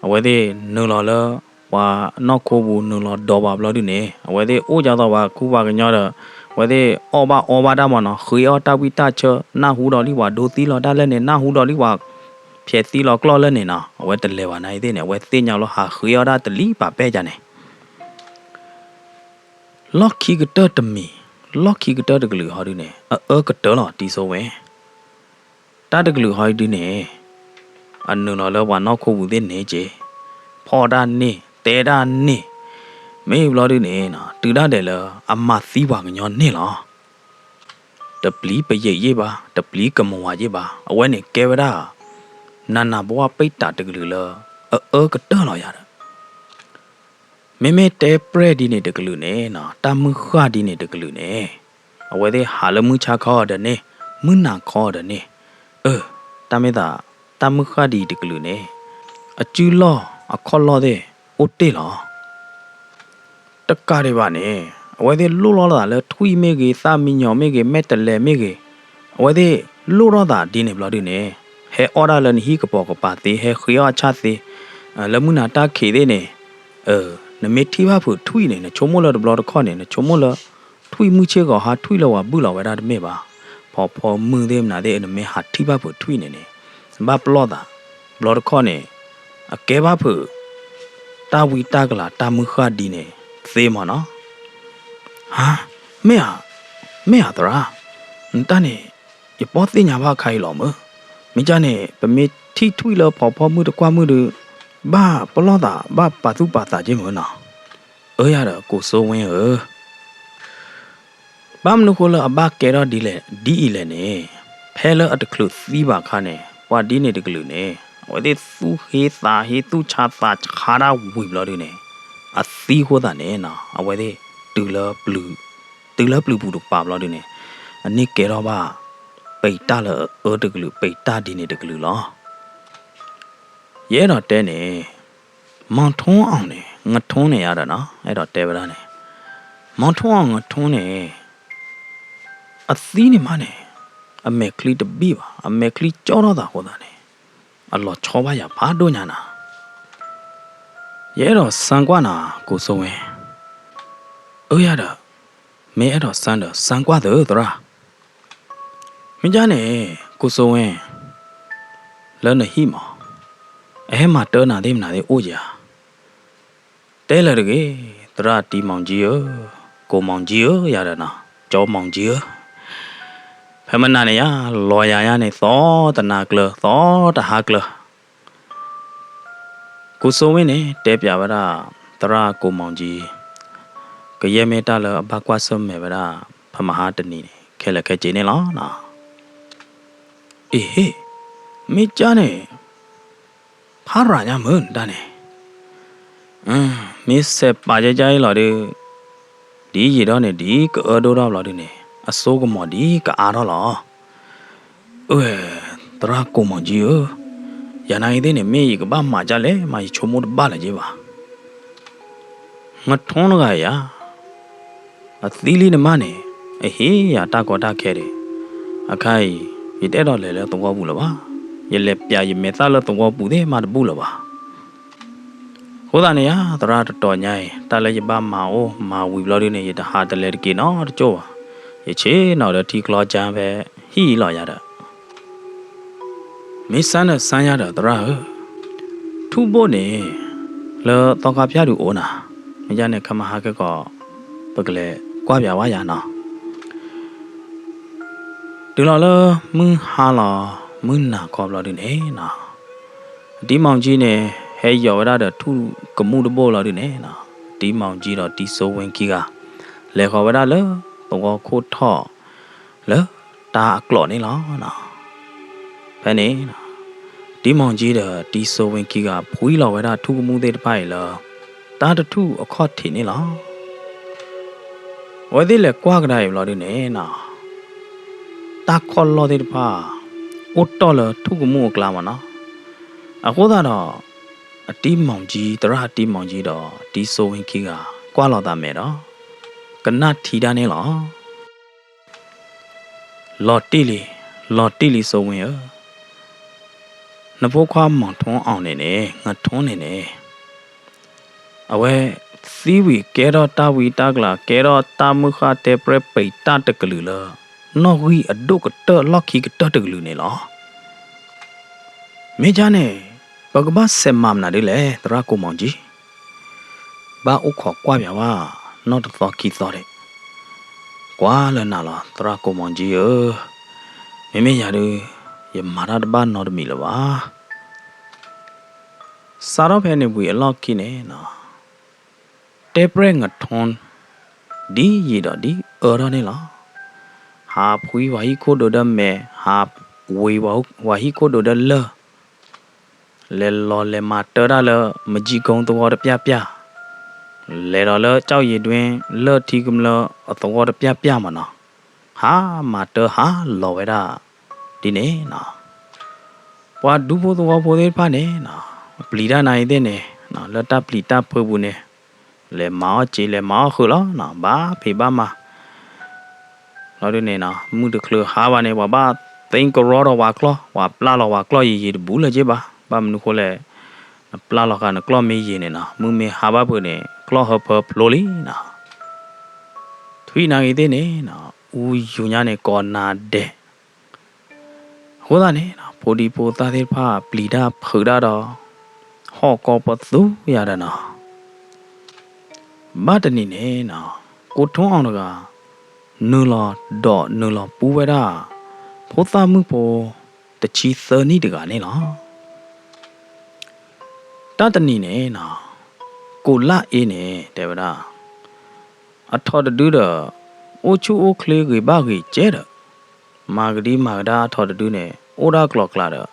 အဝဲတဲ့နုလော်လောဝါနောက်ခိုးဘူးနုလော်ဒေါ်ပါဘလော်ဒီနေအဝဲတဲ့အိုးကြတော့ပါခုပါကညောတော့ဝဲတဲ့အော်ဘာတာမနော်ခွေအော်တာဝီတာချနာဟူတော်လိဝါဒိုသီလော်တာလဲနေနာဟူတော်လိဝါဖြဲသီလော်ကလော်လဲနေနော်အဝဲတလဲဝါနိုင်တဲ့နေဝဲသိညောလောဟာခွေအော်တာတလီပါပဲကြနေလော်ခီကတတမီလော်ခီကတတကလူဟာဒီနေကတလော်တီဆိုဝဲတာတကလူဟာဒီနေအနုနော်လောဝါနောက်ခိုးဘူးတဲ့နေချေဖော်တာနေတဲတာနေမေဘလော်ဒီနေနော်တူတယ်လအမသီးပါကညောနေလားတပလီပရိရေးပါတပလီကမောဝါရေးပါအဝဲနေကဲဝဒါနာဘွားပိတ်တာတကလူလကတလော်ရတယ်မေတဲပရက်ဒီနေတကလူနေနော်တမှုခါဒီနေတကလူနေအဝဲတဲ့ဟာလမှုချခေါ်တဲ့နေမွနာခေါ်တဲ့နေတမေတာတမှုခါဒီတကလူနေအကျူလောအခေါ်လောတဲ့အိုတေလောတက္ကရပါနေအဝဲတဲ့လူလောလာလဲထွီမေကြီးသာမီညောမေကြီးမဲတလဲမေကြီးအဝဲတဲ့လူလောတာဒီနေဘလော်ဒီနေဟဲအော်ဒါလန်ဟီကပေါ်ကပါတေဟဲခရချသေးလမှုနာတာခေတဲ့နေနမေတီဘာဖို့ထွီနေချိုမိုလောဘလော်တခေါနေချိုမိုလောထွီမှုချေကဟာထွီလောဝဘူးလောဝဲတာတမေပါဖော်မှုသေးမနာတဲ့နမေဟာတီဘာဖို့ထွီနေနေဘာပလောတာဘလော်တခေါနေအကဲဘာဖို့တာဝီတာကလာတာမှုခါဒီနေသေးမနော်ဟာမေဟာတရာတန်းနေရပေါ်သိညာဘာခိုင်လောမမိကြနေပမေထီထွီလောဖော်မှုတကွာမှုတို့ဘာပလောတာဘာပါသူပါတာချင်းမနော်ရတော့ကိုစိုးဝင်းဘာမနုခိုလအဘကဲတော့ဒီလေနေဖဲလအတကလူသီးပါခါနေဝါဒီနေတကလူနေဝဒီသူဟေသာဟေသူချာတာခါရာဝီဘလော်ဒီနေအသီးဟောတာနေနော်အဝဲဒီတူလဘလူဘူးတို့ပါဘလော်ဒီနေအနိကေတော့ပါပိတ်တာလတကလူပိတ်တာဒီနေတကလူလောရဲတော့တဲနေမောင်ထုံးအောင်နေငထုံးနေရတာနော်အဲ့တော့တဲပလားနေမောင်ထုံးအောင်ငထုံးနေအသီးနေမနေအမေကလီတဘီပါအမေကလီကြောတော့တာဟောတာနေအလောချောပါရဘာတို့ညာနာရဲတော့စံကွာနာကိုစုံဝင်ရတော့မင်းအဲ့တော့စံကွာတော့တရာမင်းကြနေကိုစုံဝင်လဲနေဟိမောမတောနာသေးမနာသေးအိုးကြတဲလေတကေတရာတီမောင်ကြီးကိုမောင်ကြီးရရနာကျော်မောင်ကြီးဖမနာနေရလော်ယာရနေသောတနာကလသောတဟာကလကိုစုံဝင်းနေတဲပြပါတာတရာကိုမောင်ကြီးကရဲမေတာလဘကွာစမဲပါတာဖမဟာတနီခဲလက်ခဲကျင်းနေလားနော်ဟေးမိကြနေဖာရာညာမွန်းတန်းနေမစ်ဆက်ပါကြကြလော်ဒီရီတော့နေဒီကောဒိုတော့လော်ဒီနေအစိုးကမော်ဒီကအားတော့လောတရာကိုမောင်ကြီးရနိုင်တဲ့နေမေကဘာမှကြလဲမချိုမို့ဘာလဲကြီးပါငါထုံးကရအသီးလေးနမနေဟေးရတာကောတာခဲတယ်အခိုင်ရတဲ့တော့လဲတော့ဘူးလားပါရလက်ပြရမေသားလို့တော့ပူတယ်မတဘူးလားပါဟိုတာနေရတရာတော်ညိုင်းတလည်းရပါမာဝီဘလော်ဒီနေရတဟာတလည်းကေနော်တကြောရချေနော်တတီကလောချမ်းပဲဟီလော်ရတာမင်းစမ်းနဲ့စမ်းရတာတရာထူဖို့နေလောတော့ကပြတူအိုးနာမကြနဲ့ခမဟာကကောပကလေကွာပြဝါရနော်ဒီလော်လမင်းဟာလောမင်းနာခေါ်လို့ဒီနေနော်ဒီမောင်ကြီးနေဟဲရော်ရတဲ့ထူကမှုတဘောလို့ဒီနေနော်ဒီမောင်ကြီးတော့ဒီဆိုဝင်ကြီးကလေခေါ်ဝရလဲတော့ခိုးထော့လဲတာအကလော်နေလားနော်ဖဲနေနော်ဒီမောင်ကြီးတဲ့ဒီဆိုဝင်ကြီးကဖွေးလော်ဝရထူကမှုသေးတပိုက်လားတာတထူအခေါ်ထင်နေလားဝဲသေးလေကွာကတိုင်းလို့ဒီနေနော် တာခေါ်လို့တဲ့ပါအိုတော်လထုကမှုကလာမနော်အခုတော့အတီးမောင်ကြီးတရအတီးမောင်ကြီးတော့ဒီဆိုဝင်ကြီးကကွာလောက်တာမဲ့တော့ကနထီတာနေလားလော်တီလီဆိုဝင်ရနဘောခွားမောင်ထွန်းအောင်နေနေငါထွန်းနေနေအဝဲသီဝီကဲတော့တာဝီတာကလာကဲတော့တာမခတဲ့ပရပိတ်တာတကလူလာနော်ဝီအဒုကတလောက်ခီကတတကလူနေလားမေချာနေပကဘာဆက်မမနာလေတရာကိုမောင်ကြီးဘာဥခေါ်ကွာပြဝါနော်တော့ခီသောတဲ့ကွာလနာလားတရာကိုမောင်ကြီးမေရရရမာရတဘာနော်တမီလပါစာတော့ဖဲနေဘူးအလောက်ခီနေနော်တေပရငထွန်ဒီရတော့ဒီအော်ရနေလားဟာဖွေးဝါဟီခိုဒိုဒမဲဟာဝေဝါဟီခိုဒိုဒလဲလော်လဲမာတရလမကြီးကုံတော်ပြပြလဲတော်လကြောက်ရည်တွင်လော်ထီကမလအတော်ပြပြမနော်ဟာမာတဟာလော်ဝဲတာဒီနေနော်ပွားဒူဖို့တော်ဖို့သေးပါနေနော်ပလီဒနိုင်တဲ့နေနော်လတပလီတဖွေးဘူးနေလဲမောချီလဲမောခုလောနော်ဘာဖေပါမလော်ဒီနေနော်မှုတကလဟာပါနေဘာသိင်ကရောတော့ဝါကလောဝါပလာလောဝါကလောရည်ဘူးလေကြပါဘာမနုခိုလဲပလာလောကနကလောမေးရည်နေနော်မူမေဟာဘာဖို့နေကလောဟပဖလိုလီနော်ထွေးနိုင်တဲ့နေနော်ဦးယူညာနေကောနာတဲ့ဟိုသားနေနော်ပိုဒီပိုသားသေးဖာပလီဒါဖူဒါတော့ဟောကောပသူရတာနော်မတနီနေနော်ကိုထွန်းအောင်တကနူလောပူဝဲတာဖိုးသားမှုပေါ်တချီသနီတကနေလားတတနီနေနော်ကိုလာအေးနေတယ်ဗလားအထော်တူတော့အိုချူအိုကလေးကြီးဘာကြီးကျဲတော့မာဂဒီမာဒါအထော်တူနေအိုဒါကလော့ကလာတော့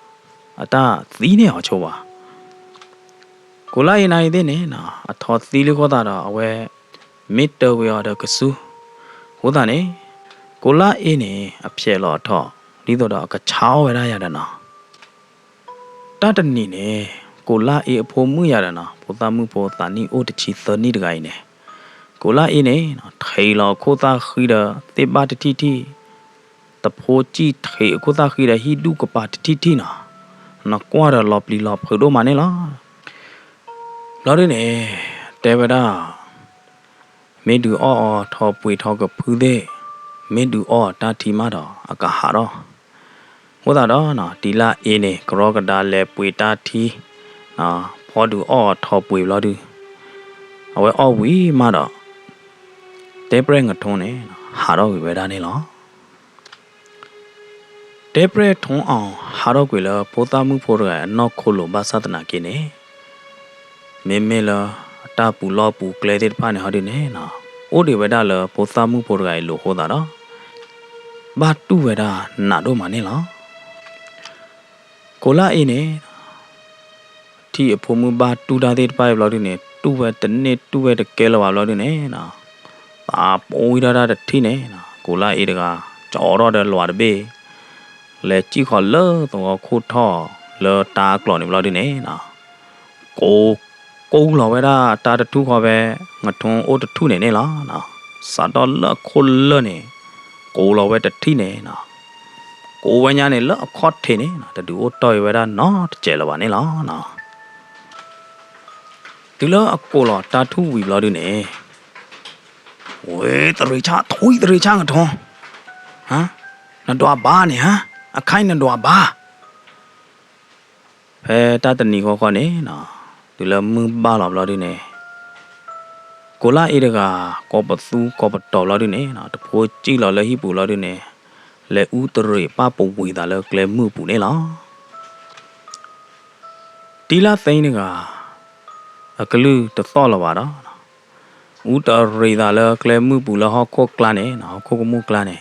အတာသီးနေအောင်ချိုးပါကိုလာရင်နိုင်တဲ့နေနော်အထော်သီးလေးခေါ်တာတော့အဝဲမစ်တော်ဝဲတော့ကဆူဟိုတာနေကိုလာအေးနေအဖြဲလော်ထော်ဒီတော့ကချောင်းဝဲရရတဲ့နော်တတနီနေကိုလာအေးအဖို့မှုရတဲ့နော်ဘုသားမှုပေါ်တာနီအိုတချီသနီတကိုင်းနေကိုလာအေးနေနော်ထေလောခိုးသားခီတဲ့တေပါတတိတိတဖိုးကြည့်ထေခိုးသားခီတဲ့ဟီဒုကပါတတိတိနော်ကွာရလော်ပလီလော်ဖဒိုမနေလားလော်ရနေတေဝဒါမေဒူအော်ထော်ပွေထော်ကဖူးတဲ့မေဒူအော်တာတီမာတော့အကဟာတော့ဟိုတာတော့နော်ဒီလာအေးနေကရောကဒါလဲပွေတာတီနော်ဖော်ဒူအော်ထော်ပွေလော်ဒူအဝဲအော်ဝီမာတော့တေပရငထုံးနေဟာတော့ဝေဒါနေလောတေပရထုံးအောင်ဟာတော့ကွေလပိုးသားမှုဖို့ရနော်ခိုလိုဘာသဒနာကိနေမေလအတပူလောပူကလေတဲ့ဖာနေဟောဒီနေနော်အိုဒီဝဲဒါလပိုးသားမှုဖို့ရလို့ဟောတာတော့ဘာတူဝဲဒါနာတော့မနေလောကိုလာအေးနေဒီအဖို့မှုဘာတူတာတဲ့ပိုင်လော်ဒီနေတူဝဲတနေ့တူဝဲတကဲလောလော်ဒီနေနော်ဘာပိုးရတာတဲ့ထိနေနော်ကိုလာအေးတကကြော်တော့တယ်လွာတဲ့ဘေးလဲကြည့်ခေါ်လောတော့ခိုးထော်လောတာကလော်နေလော်ဒီနေနော်ကိုလော်ဝဲတာတာတတူခေါ်ပဲငထုံအိုတထုနေနေလားနော်စာတော့လခိုးလနေကိုလော်ဝဲတထိနေနော်ကိုဝညာနေလောအခေါ်ထနေနော်တူအိုတော်ဝဲတာနော်တကျဲလောပါနေလားနော်ဒီလောအကိုလော်တာထုဝီလော်ဒီနေဝဲတရိချထွေးတရိချငထုံဟမ်နတော်ဘာနေဟမ်အခိုင်နတော်ဘာဖဲတတနီခေါ်နေနော်ဒီလမဘာလော်ဒီနေကိုလာအေးတကကောပသူကောပတော်လော်ဒီနေနော်တဖိုးကြည့်လော်လဲဟိပူလော်ဒီနေလဲဦးတရိပပဝေတာလဲကလဲမှုပူနေလားတီလာသိန်းတကအကလူတသောလောပါတော့ဦးတရိတာလဲကလဲမှုပူလောဟောခိုကလာနေနော်ခိုကမှုကလာနေ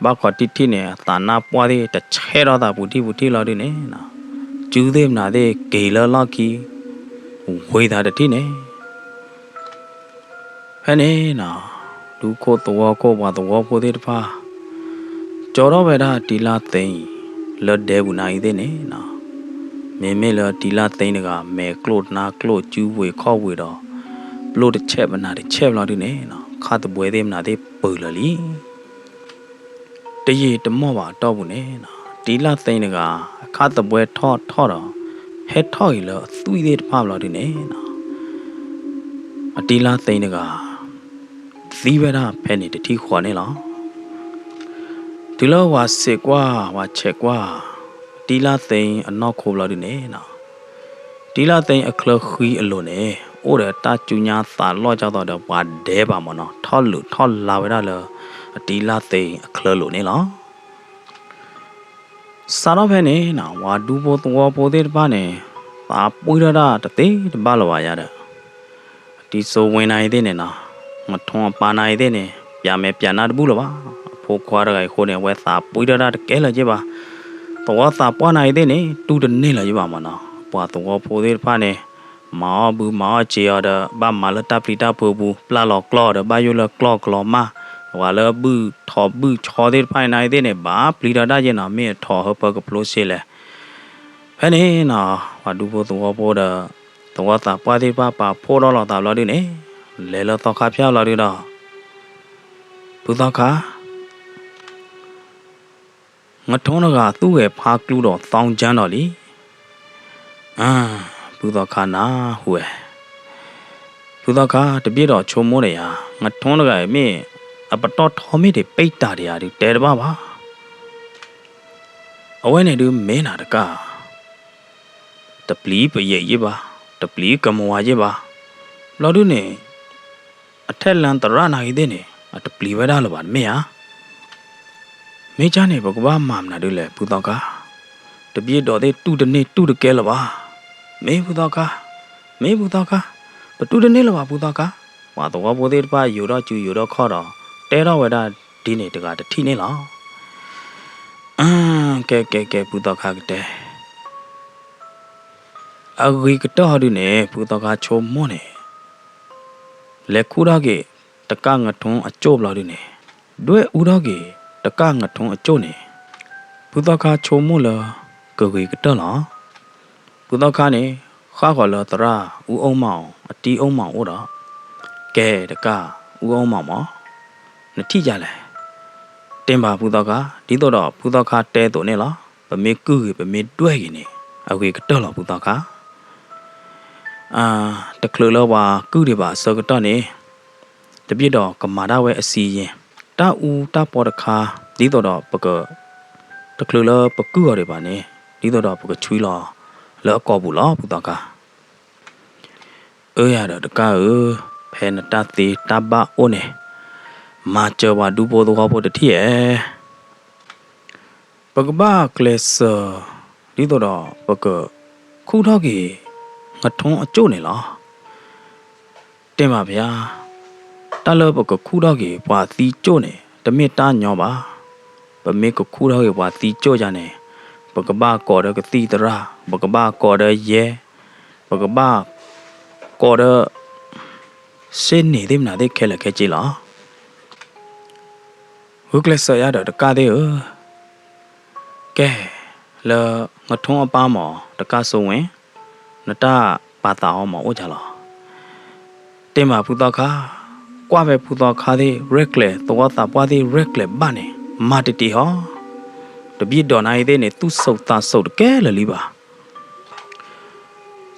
ဘာခေါ်တိတိနေတာနာပွားတဲ့တချဲတော့တာဘူးတိလော်ဒီနေနော်ကျူးသေးမနာတဲ့ဂေလလော်ကီဝေတာတတိနေဖဲနေနော်လူခိုတော်ခိုဘာတော်ဖိုတဲ့တဖာ ကျော်တော့ပဲဒါဒီလာသိန်းလွတ်တဲ့ဘူးနိုင်သေးနေနော်မေမေလဒီလာသိန်းတကမဲကလို့နာကလို့ကျူးဝေခောက်ဝေတော့ဘလို့တစ်ချက်မနာတစ်ချက်လောက်ဒီနေနော်ခါတပွဲသေးမနာသေးပူလလီတရေတမော့ပါတော့ဘူးနေနော်ဒီလာသိန်းတကခါတပွဲထော့တော့ဟဲထော့ရလို့သူ့သေးတဖလောက်ဒီနေနော်အတီလာသိန်းတကသီးပဲတာဖဲနေတတိခေါ်နေလားဒီလိုဝါစစ်ကွာဝါချက်ကွာဒီလာသိန်းအနောက်ခိုးလောက်ဒီနေနော်ဒီလာသိန်းအခလခီအလို့နေအိုးရတာကျူညာသာလော့ကြတော့ဘာဒဲပါမနော်ထော့လူထော့လာဝဲတာလေဒီလာသိန်းအခလလို့နေလားစားတော့ဖဲနေနော်ဝါဒူဘောတော့ပိုသေးတပါနေပါပွေးရတာတသေးတပါလောပါရတဲ့ဒီဆိုဝင်နိုင်သေးနေနော်မထွန်ပါနိုင်သေးနေပြမယ်ပြန်နာတဘူးလောပါဖိုးခွာရခိုခိုးနေဝဲစာပွေးရတာတကဲလာကြပါတော့စာပွားနိုင်သေးနေတူတနေလာကြပါမနော်ပွားတော့ဖိုးသေးတပါနေမောဘူးမောချေရတဲ့ဘာမလတပ်ပလီတာဖိုးဘူးပလာလော့ကလော့တဲ့ဘာယူလော့ကလော့ကလော့မဝါလဘူးထော်ဘူးချော်သေးဖိုင်နိုင်သေးနေဘာပလီတာဒါကျင်နာမင်းထော်ဟပကပလို့ရှိလေဖဲနေနော်ဝါဒူဘောတော့ဘောတဲ့တော့စာပွားသေးပါဖိုးတော့လောက်တာလောက်ဒီနေလဲလောတော့ခါဖျောက်လောက်ဒီတော့ဘုသောခါငါထုံးတော့ကသူ့ရဲ့ဖားကလူတော့တောင်းချမ်းတော့လीဘုသောခါနာဟွယ်ဘုသောခါတပြည့်တော့ချုံမိုးနေရငါထုံးတော့ကမင်းအပတော်ထော်မိတွေပိတ်တာတွေရတယ်တဲတပါပါအဝဲနေတူမင်းနာတကတပလီပရဲ့ရပါတပလီကမောရပါလော်ဒုနေအထက်လန်တရနာကြီးတဲ့နေတပလီဝဲတာလို့ပါမင်းဟာမေချာနေဘကဘာမာမနာတို့လေဘုသောကတပြည့်တော်သေးတူတနေတူတကဲလပါမေဘုသောကမေဘုသောကဘတူတနေလပါဘုသောကဝါတော့ဘောသေးတပါယူတော့ကျူယူတော့ခေါ်တော့တဲတော့ဝဲတာဒီနေတကတထိနေလားကဲဘုသောကတဲ့အဂိကတော့ဒီနေဘုသောကချုံမွန်းနေလက်ခုရကေတကငထုံးအကျိုးလာဒီနေတွေ့ဦးတော့ကေတကငထုံးအကျိုးနေဘုသောခါချုံမို့လားကိုကြီးကတော့လားဘုသောခါနေခါခေါ်လာတရာဦးအောင်မောင်အတီးအောင်မောင်ဦးတော့ကဲတကဦးအောင်မောင်မနတိကြလဲတင်ပါဘုသောခါဒီတော့ဘုသောခါတဲတော့နေလားဗမေကူဗမေတွဲကြီးနေအကြီးကတော့လားဘုသောခါတကလလောပါကုတွေပါစောကတော့နေတပြည့်တော့ကမာတာဝဲအစီရင်တာဦးတာပေါ်တခါဒီတော့ပကတကလလပကူရပါနေဒီတော့ပကချွေးလာလောကောဘူးလားဘုဒ္ဓကရတော့တကားဖဲနတသေးတဘအိုနေမာချဝဒူဘောတော့ဘောတတိရဲ့ပကဘာကလစဒီတော့ပကခုထောက်ကြီးငထုံးအကျို့နေလားတင်ပါဗျာတလောပကခုတော့ကြီးပွာသီကျို့နေတမစ်တာညောပါပမေကခုတော့ကြီးပွာသီကျို့ကြနေပကဘာကောရကတိတရာပကဘာကောရယေပကဘာကောရစင်းနေတယ်မနာတဲ့ခဲလက်ခဲကြည့်လားဟုတ်ကလေးဆရာတော့တကားသေးကဲလောငထုံးအပားမော်တကားစုံဝင်နတာပါတာအောင်မော်အိုကြလားတင်ပါဘုသောခါကွာပဲဖူတော်ခါသေးရက်လေတော့တာပွားသေးရက်လေဘာနေမာတတီဟောတပြည့်တော်နိုင်သေးနေသူ့စုတ်တာစုတ်ကဲလလီပါ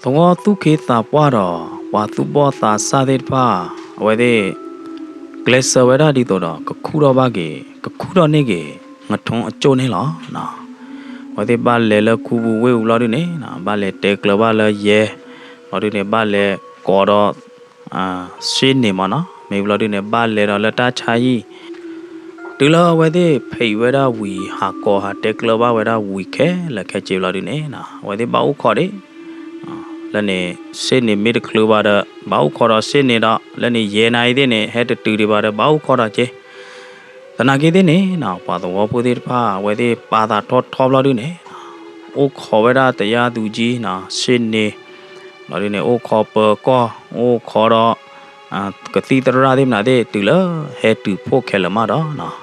တော့သူခေတာပွားတော့ဝါသူဘောတာစာသေးပါအဝဲသေးဂလက်ဆဝဲတာဒီတော့ကခုတော့ပါကေကခုတော့နေကေငထုံးအကျိုးနေလားနော်ဝဲသေးပါလေလခုဘူးဝဲဦးလာဒီနေနော်ဘာလေတဲကလဘာလေယေလာဒီနေဘာလေကောတော့ရှင်းနေမနော်မေဘလဒီနေဘာလေတော့လတာချာကြီးဒီလောဝဲတဲ့ဖိဝဲတာဝီဟာကောဟာတက်ကလဘဝဲတာဝီခဲလက်ခဲကျေဘလဒီနေနော်ဝဲတဲ့ဘာဦးခေါ်တဲ့လည်းနေရှင်းနေမီတကလဘာတော့ဘာဦးခေါ်တော့ရှင်းနေတော့လည်းနေရေနိုင်တဲ့နေဟဲ့တူတွေပါတော့ဘာဦးခေါ်တော့ကျေတနာကြီးတဲ့နေနော်ပါတော့ဝဖိုးတဲ့ဖာဝဲတဲ့ပါတာထောဘလဒီနေအိုခေါ်ဝဲတာတရားသူကြီးနော်ရှင်းနေလော်ဒီနေအိုခေါ်ပကောအိုခေါ်တော့ကတိတရာဒီမနာတဲ့တူလဟဲတူဖို့ခဲလမတော့နော်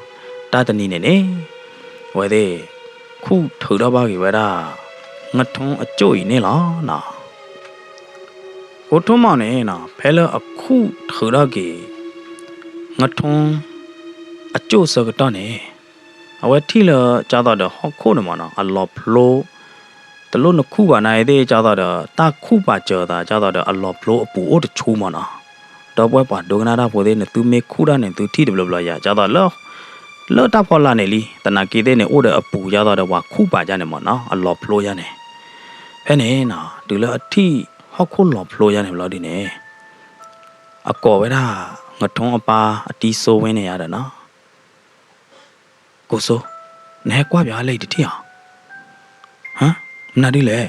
တာတနီနေနေ ဝဲတဲ့ခုထူတော့ပါကြီးဝဲတာငါထုံးအကျို့ကြီးနေလားနော်ကိုထုံးမောင်နေနော်ဖဲလအခုထူတော့ကြီးငါထုံးအကျို့စကတော့နေအဝဲထီလကြာတော့ဟောခိုးနေမနော်အလော်ဖလိုတလို့နခုပါနိုင်တဲ့ကြာတော့တာခုပါကြောတာကြာတော့အလော်ဖလိုအပူအိုတချိုးမနော်တော့ပွဲပါဒုကနာတာပိုတဲ့နဲ့သူမေခုရနဲ့သူထီတယ်ဘလရကြာတော့လောတာဖော်လာနေလီတနာကေတဲ့နဲ့အိုတဲ့အပူကြာတော့ဝါခုပါကြနေမနော်အလော်ဖလိုရနေဖဲနေနော်ဒီလအထိဟောခိုးလော်ဖလိုရနေဘလို့ဒီနေအကော်ဝဲတာငါထုံးအပါအတီးဆိုးဝင်းနေရတယ်နော်ကိုဆိုနဲကွာပြားလိုက်တတိယဟမ်နာဒီလေ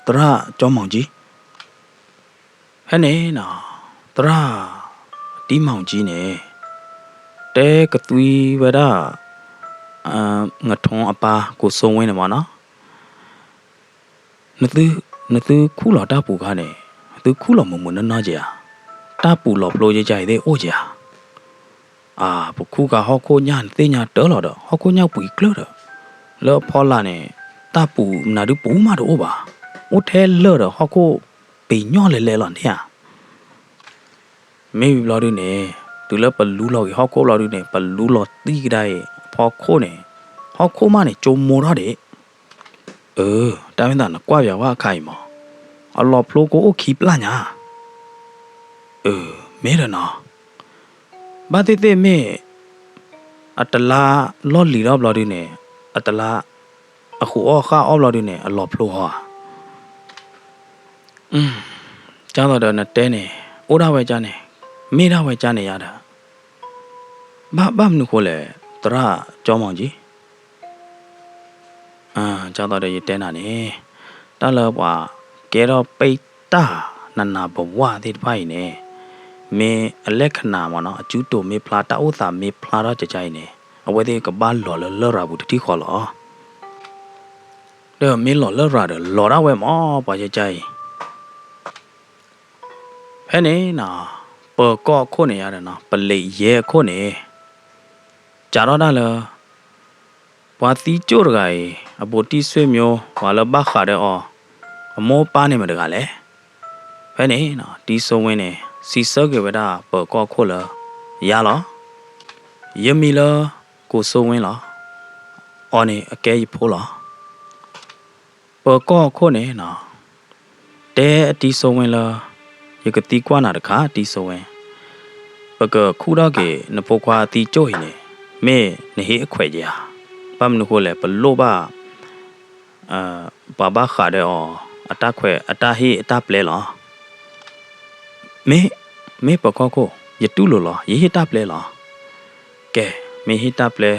တရကြောင်းမောင်ကြီးဟဲ့နေနော်တရတီးမောင်ကြီးနေတဲကသွီဝဒငါထုံးအပါကိုစုံဝင်းနေပါနော်နသူခုလော်တာပူကားနေသူခုလော်မမနကြတာပူလော်ဖလိုကြတဲ့အိုကြဘခုကဟောကိုညာသိညာတော်လော်တော့ဟောကိုညောက်ပူကလော်တော့လော်ဖော်လာနေတာပူနာဒူပူမတော့ပါအိုထဲလော်တော့ဟောကိုပေညော့လဲလော်နေမေဘလော်ဒူနေသူလပလူလော်ဟောကိုလော်ဒူနေပလူလော်တီးကြတဲ့ဖော်ခိုးနေဟောခိုးမနေကြုံမော်ရတယ်တာမင်းသားကွာပြဝါခိုင်မော်အလော်ဖလိုကိုအိုခီပလာညာမဲရနော်ဘာတိမဲအတလာလော်လီတော့ဘလော်ဒီနေအတလာအခုအခါအော်ဘလော်ဒီနေအလော်ဖလိုဟာကျောင်းတော်နဲ့တဲနေအိုးရဝဲကြနေမေးရဝဲကြနေရတာဘာမနုခိုလဲတရကျောင်းမောင်ကြီးကျောင်းတော်ရဲ့တဲနာနေတလောပွားကဲတော့ပိတ်တာနာဘဝတဲ့ဖိုင်နေမေအလက်ခဏမနော်အကျူးတိုမေဖလာတာဥသာမေဖလာတော့ကြကြိုင်နေအဝဲတဲ့ကဘာလော်လော်ရဘူးတတိခေါ်လောတဲ့မေလော်လော်ရတယ်လော်ရဝဲမောပါကြကြိုင်ဖဲနေနော်ပေါ်ကော့ခုနေရတယ်နော်ပလိရဲခုနေကြတော့တာလားဘာတီကျိုးရကအပေါ်တီဆွေမျိုးဘာလဘခါတဲ့အော်အမောပါနေမှာတကလည်းဖဲနေနော်တီစုံဝင်းနေစီစောကေဝဒပေါ်ကောခိုလရလောယမီလကိုစုံဝင်းလောအော်နေအကဲရဖိုးလောပေါ်ကောခိုနေနော်တဲအတီစုံဝင်းလောယကတိကွာနာတခါတီစုံဝင်းပကခူတော့ကေနပိုခွာတီကြို့ဟိနေမေနေဟေအခွဲကြပမ်နုခိုလေပလောဘာဘာခါတဲ့အော်အတခွဲအတဟေအတပလဲလောမေပကောကိုယတူလိုလောယေဟိတပလဲလောကဲမေဟိတပလဲ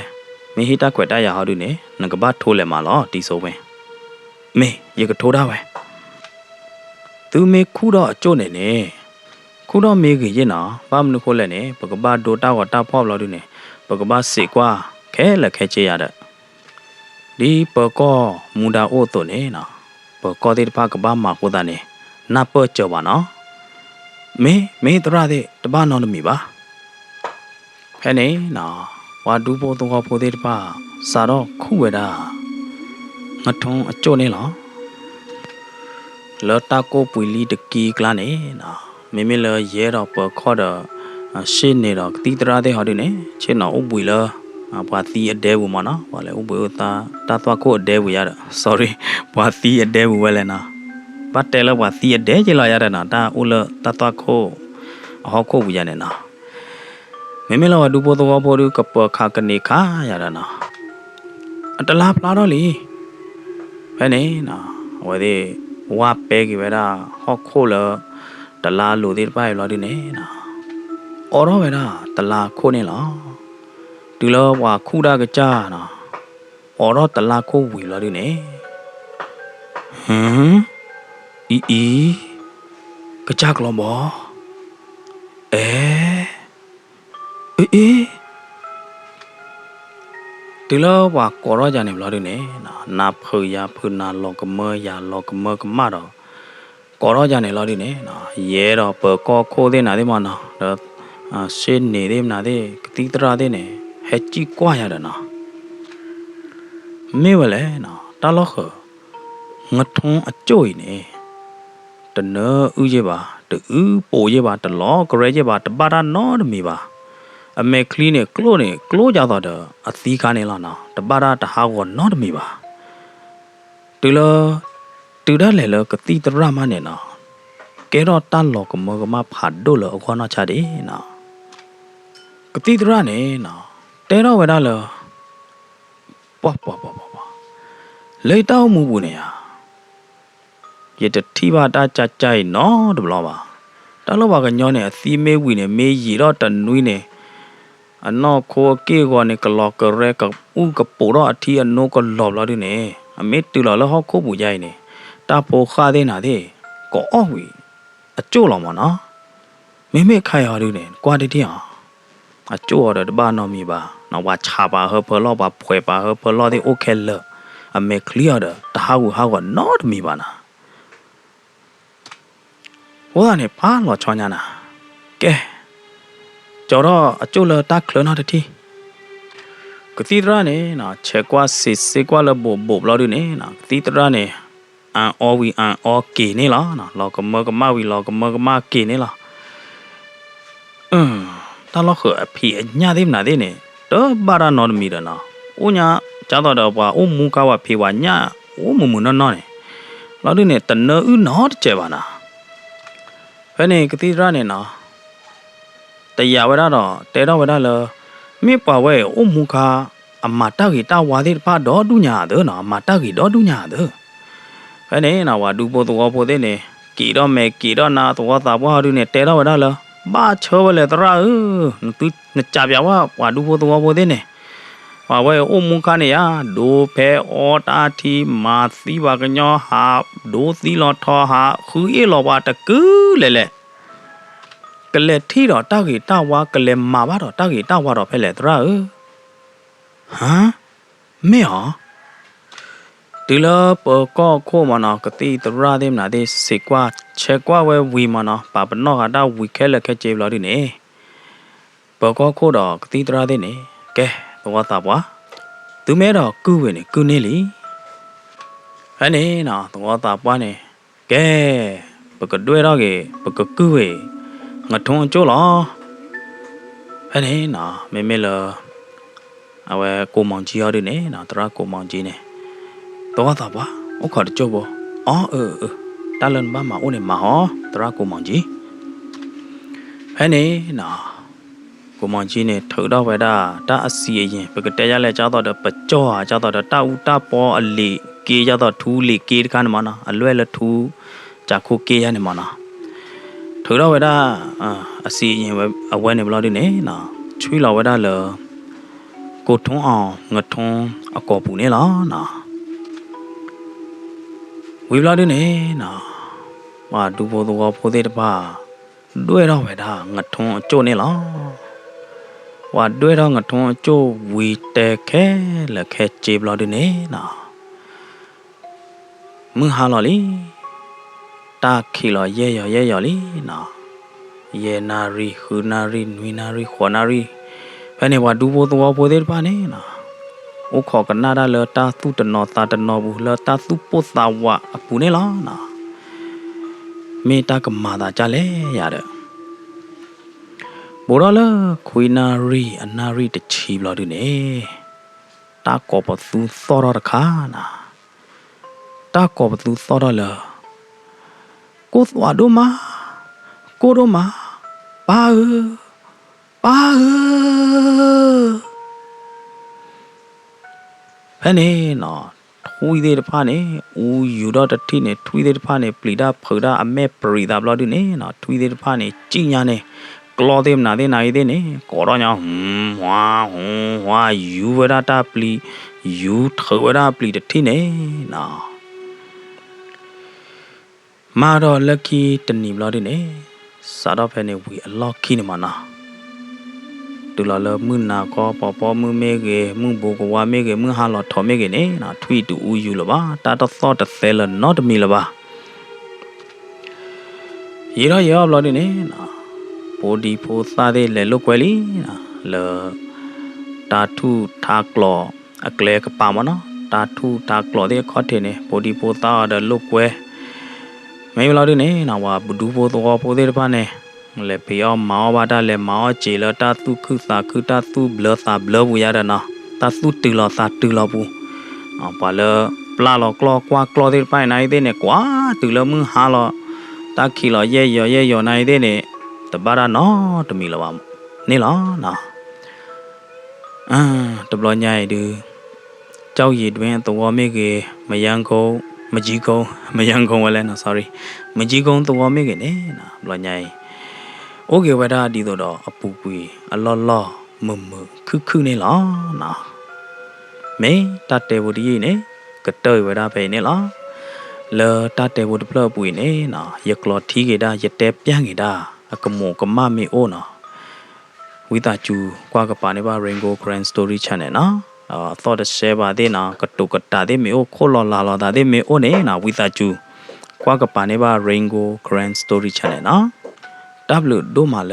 မေဟိတခွဲတရဟာဒုနေငကဘထိုးလဲမလောတီဆိုဝင်းမေယေကထိုးတာဝဲသူမေခုတော့အကျို့နေနေခုတော့မေကြီးရင်နော်ဘာမနုခိုလဲနေပကဘာဒိုတာကတာဖောက်လောဒုနေပကဘာစေကွာခဲလက်ခဲချေရတဲ့ဒီပကောမူဒါအိုတိုနေနော်ပကောတိတဖကဘာမှာကိုတာနေနပကြောပါနော်မေတရတဲ့တပနောနမီပါဖဲနေနော်ဝါဒူဘောတော့ဖိုတဲ့တပစာတော့ခုဝဲတာငထုံအကျို့နေလောလော်တာကိုပွီလီတကီကလာနေနော်မေလရဲတော့ပခေါ်တော့ရှင်းနေတော့တီတရတဲ့ဟောဒီနေချင်တော့ဥပွီလောဘာတီအဒဲဘူးမနော်ဘာလဲဥပွီတာသွားကိုအဒဲဘူးရတာ sorry ဘာတီအဒဲဘူးဝဲလဲနော်ဘာတဲလောဘာတီအဒဲကြလာရတဲ့နော်တာဥလသွားကိုအဟောကိုဘူးရနေနော်မေလောဒူဘောတော့ဘောဒူကပခါကနေခါရတာနော်အတလားဖလာတော့လေဖဲနေနော်ဝဲဒီဝါပဲကြီးပဲတာဟောခိုးလတလားလိုသေးပိုင်လောဒီနေနော်အော်တော့ပဲတာတလားခိုးနေလောဒီလောဝါခူတာကကြာနော်အော်တော့တလားခိုးဝီလောဒီနေအီကကြာကလောမောအေးဒီလောဝါကောရောကြနေဘလောဒီနေနော်နာဖေရဖုနာလောကမေရလောကမေကမတော့ကောရောကြနေလောဒီနေနော်ရဲတော့ပကောခိုးတဲ့နာဒီမနော်တော့ရှင်းနေတယ်နာဒီကတိတရာတဲ့နေဟက်ကြီးကွာရတာနော် မေဝလဲနော်တာလောခငါထုံးအကျိုးနေတနော်ဥရပါတူပိုရပါတလောဂရဲရပါတပါတာနော်တမီပါအမေကလီနဲ့ကလိုကြတော့အသီးကားနေလားနော်တပါတာတဟာကောနော်တမီပါတူဒါလေလကတိတရမနဲ့နော်ကဲတော့တန်လောကမကမဖတ်ဒိုလအခေါ်နော်ချတယ်နော်ကတိတရနဲ့နော်တဲတော့ဝဲတာလောပွားလေတောင်းမှုဘူးနေရရတတိပါတာကြကြိုင်နော်တဘလောပါတလောပါကညောနေအသီးမဲဝီနေမေးရီတော့တနွိနေအနော်ခိုကေကောနေကလောကရဲကဥကပိုတော့အထီအနိုးကလော်လာဒီနေအမေတူလော်လဟောခိုးပူကြိုင်နေတာပိုခါသေးနာသေးကောအော်ဝီအကျိုးလောင်မနော်မေခိုင်ရလူနေကွာတတိအောင်အကျိုးရတဲ့ဘာနော်မီပါနော်ဝါချပါဟဖလောပါဖွေပါဟဖလောဒီโอเคလအမေကလီယာတဟာဝဟာကနော်မီပါနာဟောကနေပါလောချောညာနာကဲကျော်တော့အကျိုးလတခလနာတတိကတိတရနေနော်ချက်ကွာစစ်ကွာလဘောဘလော်ဒီနေနော်ကတိတရနေအန်အော်ဝီအန်အော်ကေနေလားနော်လောကမဝီလောကမကေနေလားတာလောကအဖေအညာသေးမနာသေးနေတော့ဘာရနော်မီရနော်ဦးညာကြတော့ပွားဦးမူကားဝဖေဝညာဦးမူနော်နေလောဒီနေတနဦးနော်တကျပါနာဖဲနေကတိရနေနော်တရားဝရတော့တဲတော့ဝရလမိပွားဝဲဦးမူကားအမတဂီတဝါသေးပါတော့ဒုညာတော့နော်အမတဂီတော့ဒုညာတော့ဖဲနေနော်ဝါဒူပိုတော့ပိုသေးနေကီတော့မဲကီတော့နာတော့တာဘွားဒုနေတဲတော့ဝရလဘာချောလေတရာသူနကြပြဝဝါဒူပိုတော့ပိုသေးနေဝါဝဲဦးမူကားနေရဒိုဖဲအော်တာတီမာသီပါကညောဟာဒိုသီလောထောဟာခူအေလောပါတကူလေကလေထီတော့တောက်ကြီးတောက်ဝါကလေမာပါတော့တောက်ကြီးတောက်ဝါတော့ဖဲလေတရာဟမ်မေဟဒီလပကောခိုမနာကတိတရာဒေမနာဒေစေကွာချက်ကွာဝဲဝီမနာပါပနောဟာတာဝီခဲလက်ခဲကျေဘလာဒီနေပကောခိုတော့ကတိတရာဒေနေကဲတော့တာပွားသူမဲတော့ကုဝင်နေကုနေလီဟဲ့နေနော်တော့တာပွားနေကဲပကတွဲတော့ကေပကကုဝေငါထုံးကျိုးလားဟဲ့နေနော်မေလအဝဲကိုမောင်ကြီးရတယ်နေနော်တရာကိုမောင်ကြီးနေတော့တာပွားဥခါတကျိုးဘောအော်တလန်ဘာမဦးနေမဟောတရာကိုမောင်ကြီးဟဲ့နေနော်ကိုမောင်ကြီးနေထောက်တော့ဝဲတာတာအစီရင်ပကတဲရလဲကြောတော့ပကြောဟာကြောတော့တာဦးတာပေါ်အလီကေရတော့ထူးလီကေတခါနမနာအလွဲလထူးဂျာခိုကေရနေမနာထောက်တော့ဝဲတာအစီရင်အဝဲနေဘလို့ဒီနေနော်ချွေးလာဝဲတာလောကိုထုံးအောင်ငထုံးအကောပူနေလားနော်ဝေဘလာဒီနေနော်ဟာဒူဘောတော့ဖိုးသေးတပါတွဲတော့ဝဲတာငထုံးအကျိုးနေလားဝါတွဲတော့ငထုံးအကျိုးဝီတဲခဲလက်ခဲကျေဘလာဒီနေနော်မင်းဟာလော်လီတာခီလော်ရဲရော်လီနော်ယေနာရီဟူနာရီနွေနာရီခေါ်နာရီဖဲနေဝါဒူဘောတော့ဖိုးသေးတပါနေနော်ဥခေါ်ကနာဒါလတာသူတနော်တာတနော်ဘူးလတာသူပို့တာဝအပူနေလားနော်မေတာကမာတာကြလဲရတယ်ဘောရလခွေနာရီအနာရီတချီဘလာဒီနေတာကောပသူသောရခါနာတာကောပသူသောရလကိုသွားဒိုမာကိုဒိုမာပါဖဲနေနော်ထွေးသေးတဖာနေဦးယူတော့တတိနေထွေးသေးတဖာနေပလီတာဖေဒါအမေပရီတာဘလာဒီနေနော်ထွေးသေးတဖာနေကြည်ညာနေကလောသေးမနာသေးနိုင်သေးနေကောတော့ညာဝါယူဝရတာပလီယူထောဝရပလီတတိနေနော်မာတော့လက်ကီတနီဘလာဒီနေစားတော့ဖဲနေဝီအလော့ခီနေမနာတူလာလမှုနာကောပေါ်မှုမေကေမှုဘူကဝါမေကေမှုဟာလော်ထော်မေကေနေနော်ထွီတူဦးယူလပါတာတော့သော့တသဲလနော့တမီလပါရေတော့ရောဘလာဒီနေနော်ပိုဒီဖိုသားသေးလေလုတ်ကွယ်လီနော်လတာထုထားကလောအကလေကပါမနော် ta thu ta clo de khó thể ne body po ta da lo kwe mấy lâu đi nè nào mà đủ vô to po de ba nè le pio mao ba da le mao chỉ là ta tu khư ta tu blur bu ya da na ta tu từ lo bu pa le pla lo qua clo de pa này de nè quá từ lo mưng ha lo ta khi lo ye yo này de nè ta ba da no ta mi lo ba nè lo na tập lo nhai được cháu gì đuôi tụi mấy cái mà giang cô mà chỉ cô lên nó sorry mà chỉ cô tụi mấy cái này lo nhai ô kêu vậy đó đi đâu đó ấp bụi lo mờ khư này lo nè mấy ta tè bụi gì này cái trời vậy đó về này lo lờ ta tè bụi lờ bụi này nè giật lọt thi cái đó giật tép giang cái đó cái mồ cái ma mi ô nèวิตาจูกว่ากับปานี่ว่า Rainbow Grand Story Channel เนาะthought share บาเดนะกะตุกะตาเดเมโอโคลอลาลอตาเดเมโอเนนะวิตาจูกว่ากับปานี่ว่า Rainbow Grand Story Channel เนาะดับลุโดมาเล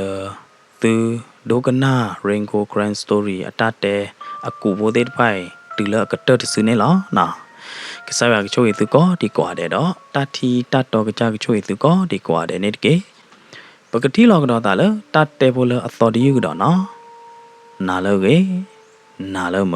ตือโดกะนา Rainbow Grand Story อะตาเตอะกูโบเดไผตือละกะเตอซึเนลอนะကစားရကချိုးရသူကောဒီကွာတဲ့တော့တတီတတ်တော်ကကြကချိုးရသူကောဒီကွာတဲ့နေတကေပကတိလောကတော့တာလေတတ်တယ်ဘိုလအတော်ဒီယူကတော့နော်နာလို့ကေနာလို့မ